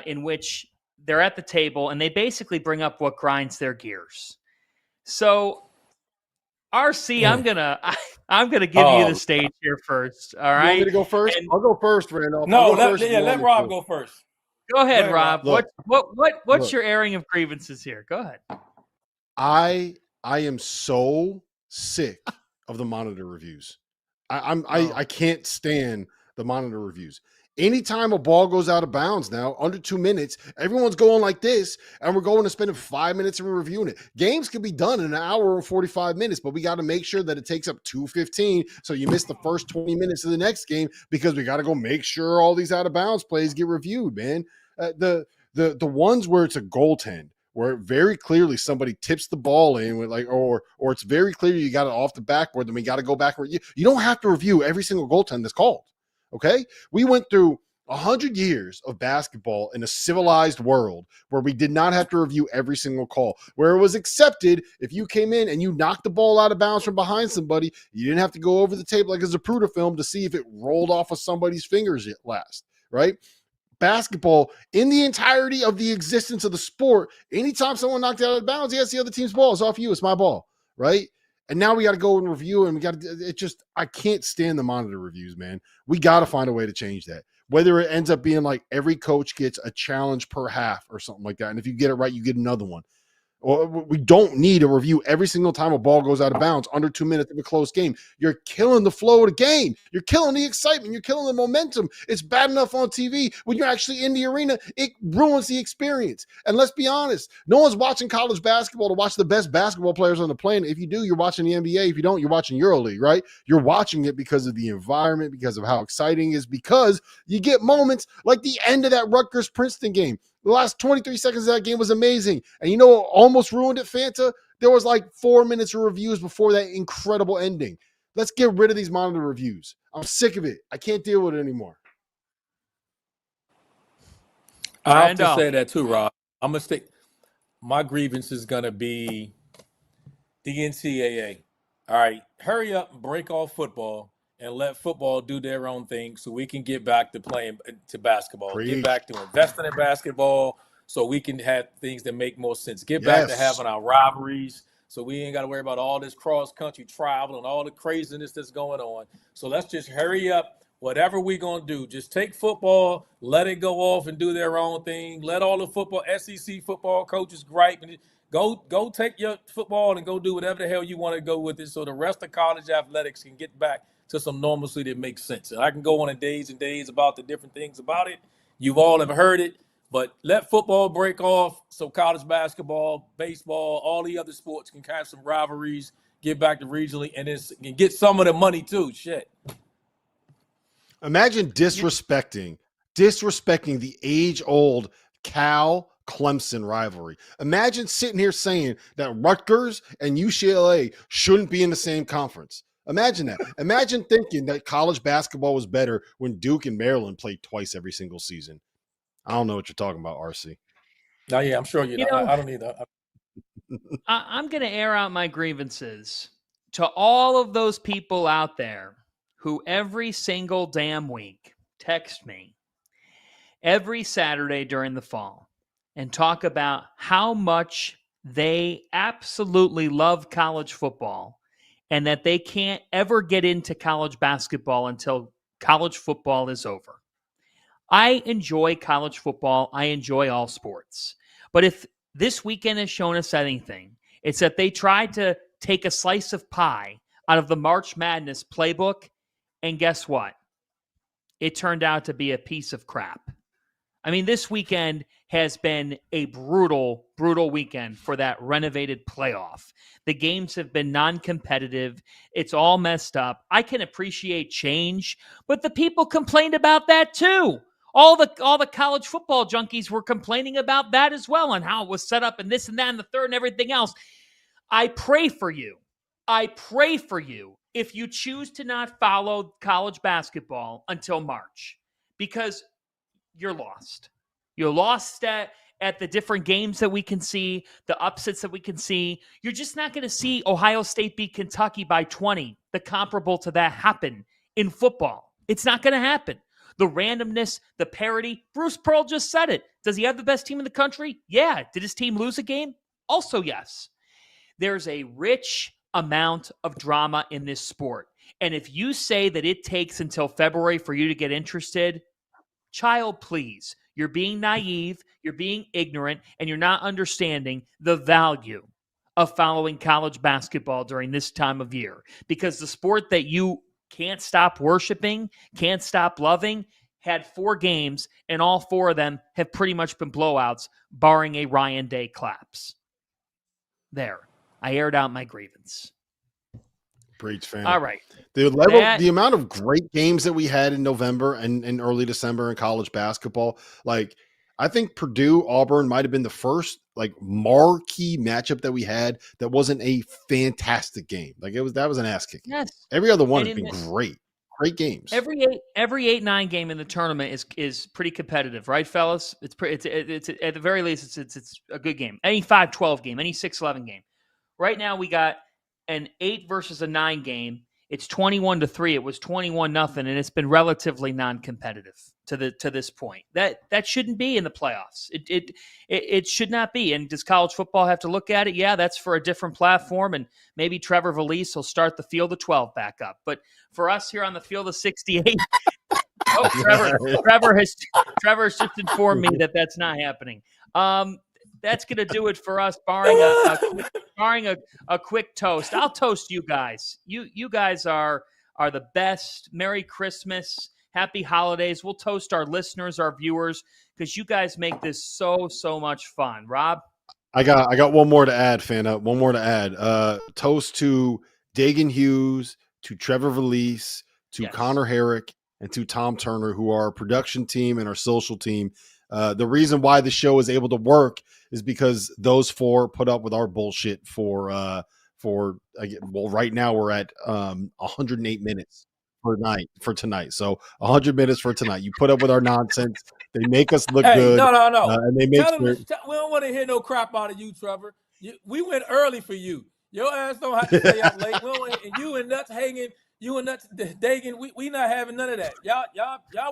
in which they're at the table and they basically bring up what grinds their gears. So, RC, I'm gonna give you the stage here first. All You right, want me to go first? And- I'll go first, Randolph. No, I'll go let first if you want let me Rob to. go first. Go ahead, Go ahead, Rob. Rob. What's Look. your airing of grievances here? Go ahead. I am so sick of the monitor reviews. I can't stand the monitor reviews. Anytime a ball goes out of bounds now, under 2 minutes, everyone's going like this, and we're going to spend 5 minutes and reviewing it. Games can be done in an hour and 45 minutes, but we got to make sure that it takes up 2:15, so you miss the first 20 minutes of the next game because we got to go make sure all these out of bounds plays get reviewed, man. The ones where it's a goaltend, where very clearly somebody tips the ball in with or it's very clear you got it off the backboard, then we got to go back. You don't have to review every single goaltend that's called. Okay, we went through 100 years of basketball in a civilized world where we did not have to review every single call, where it was accepted if you came in and you knocked the ball out of bounds from behind somebody, you didn't have to go over the tape like a Zapruder film to see if it rolled off of somebody's fingers at last, right? Basketball, in the entirety of the existence of the sport, anytime someone knocked it out of bounds, yes, the other team's ball. It's off you. It's my ball, right? And now we got to go and review, and I can't stand the monitor reviews, man. We got to find a way to change that. Whether it ends up being like every coach gets a challenge per half or something like that. And if you get it right, you get another one. Or we don't need a review every single time a ball goes out of bounds under 2 minutes of a close game. You're killing the flow of the game. You're killing the excitement. You're killing the momentum. It's bad enough on TV. When you're actually in the arena, it ruins the experience. And let's be honest, no one's watching college basketball to watch the best basketball players on the planet. If you do, you're watching the NBA. If you don't, you're watching EuroLeague, right? You're watching it because of the environment, because of how exciting it is, because you get moments like the end of that Rutgers-Princeton game. The last 23 seconds of that game was amazing. And you know what almost ruined it, Fanta? There was like 4 minutes of reviews before that incredible ending. Let's get rid of these monitor reviews. I'm sick of it. I can't deal with it anymore. I have to say that too, Rob. I'm going to stick. My grievance is going to be the NCAA. All right, hurry up and break off football and let football do their own thing so we can get back to playing to basketball. Preach. Get back to investing in basketball so we can have things that make more sense. Get back to having our rivalries so we ain't got to worry about all this cross-country travel and all the craziness that's going on. So let's just hurry up. Whatever we're going to do, just take football, let it go off and do their own thing. Let all the SEC football coaches gripe and go take your football and go do whatever the hell you want to go with it so the rest of college athletics can get back to some normalcy that makes sense. And I can go on in days and days about the different things about it. You've all have heard it, but let football break off so college basketball, baseball, all the other sports can have some rivalries, get back to regionally, and get some of the money too. Shit. Imagine disrespecting the age-old Cal-Clemson rivalry. Imagine sitting here saying that Rutgers and UCLA shouldn't be in the same conference. Imagine that. Imagine thinking that college basketball was better when Duke and Maryland played twice every single season. I don't know what you're talking about, RC. No, yeah, I'm sure you know. I don't either. I'm going to air out my grievances to all of those people out there who every single damn week text me every Saturday during the fall and talk about how much they absolutely love college football and that they can't ever get into college basketball until college football is over. I enjoy college football. I enjoy all sports. But if this weekend has shown us anything, it's that they tried to take a slice of pie out of the March Madness playbook, and guess what? It turned out to be a piece of crap. I mean, this weekend has been a brutal, brutal weekend for that renovated playoff. The games have been non-competitive. It's all messed up. I can appreciate change, but the people complained about that too. All the college football junkies were complaining about that as well, and how it was set up and this and that and the third and everything else. I pray for you. I pray for you if you choose to not follow college basketball until March, because you're lost. You're lost at the different games that we can see, the upsets that we can see. You're just not going to see Ohio State beat Kentucky by 20, the comparable to that, happen in football. It's not going to happen. The randomness, the parity. Bruce Pearl just said it. Does he have the best team in the country? Yeah. Did his team lose a game? Also, yes. There's a rich amount of drama in this sport. And if you say that it takes until February for you to get interested, child, please. You're being naive, you're being ignorant, and you're not understanding the value of following college basketball during this time of year. Because the sport that you can't stop worshiping, can't stop loving, had 4 games, and all 4 of them have pretty much been blowouts, barring a Ryan Day collapse. There. I aired out my grievance. Preach, fan. All right. The amount of great games that we had in November and early December in college basketball, like I think Purdue Auburn might have been the first like marquee matchup that we had that wasn't a fantastic game. Like that was an ass kicking. Yes. Every other one has been great games. Every 8-9 game in the tournament is pretty competitive, right, fellas? It's at the very least it's a good game. Any 5-12 game, any 6-11 game. Right now we got an 8 versus a 9 game. It's 21-3. It was 21-0, and it's been relatively non-competitive to this point. That shouldn't be in the playoffs. It should not be. And does college football have to look at it? Yeah, that's for a different platform, and maybe Trevor Valise will start the Field of 12 back up. But for us here on the Field of 68, Trevor has just informed me that that's not happening. That's going to do it for us, barring a quick toast. I'll toast you guys. You guys are the best. Merry Christmas. Happy holidays. We'll toast our listeners, our viewers, because you guys make this so much fun. Rob? I got one more to add, Fanta. One more to add. Toast to Dagan Hughes, to Trevor Valise, to Connor Herrick, and to Tom Turner, who are our production team and our social team. The reason why the show is able to work is because those 4 put up with our bullshit for right now we're at 108 minutes for tonight. So 100 minutes for tonight. You put up with our nonsense. They make us look good. No. And they make we don't want to hear no crap out of you, Trevor. We went early for you. Your ass don't have to stay up late. And you and Nuts hanging. You and Nuts Dagan. We not having none of that. Y'all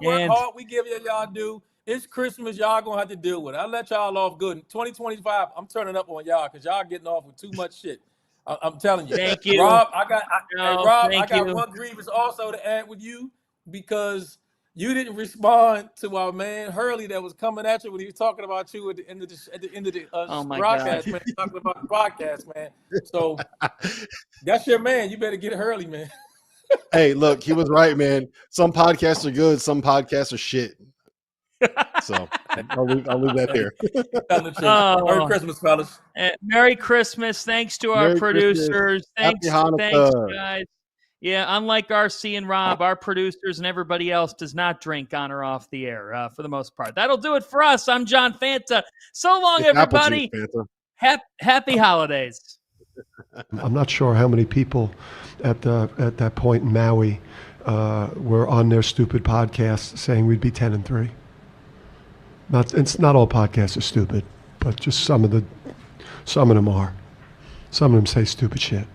work hard. We give y'all due. It's Christmas. Y'all going to have to deal with it. I'll let y'all off good. In 2025, I'm turning up on y'all because y'all getting off with too much shit. I'm telling you. Thank you. Rob, I got you. one grievance also to add with you because you didn't respond to our man Hurley that was coming at you when he was talking about you at the end of the broadcast, man. Talking about the podcast, man. So that's your man. You better get Hurley, man. Hey, look, he was right, man. Some podcasts are good. Some podcasts are shit. So I'll leave that there. Merry Christmas, fellas. Merry Christmas. Thanks to our producers. Thanks, guys. Yeah, unlike RC and Rob, our producers and everybody else does not drink on or off the air for the most part. That'll do it for us. I'm John Fanta. So long, everybody. Happy holidays. I'm not sure how many people at that point in Maui were on their stupid podcast saying we'd be 10-3. It's not all podcasts are stupid, but just some of them are. Some of them say stupid shit.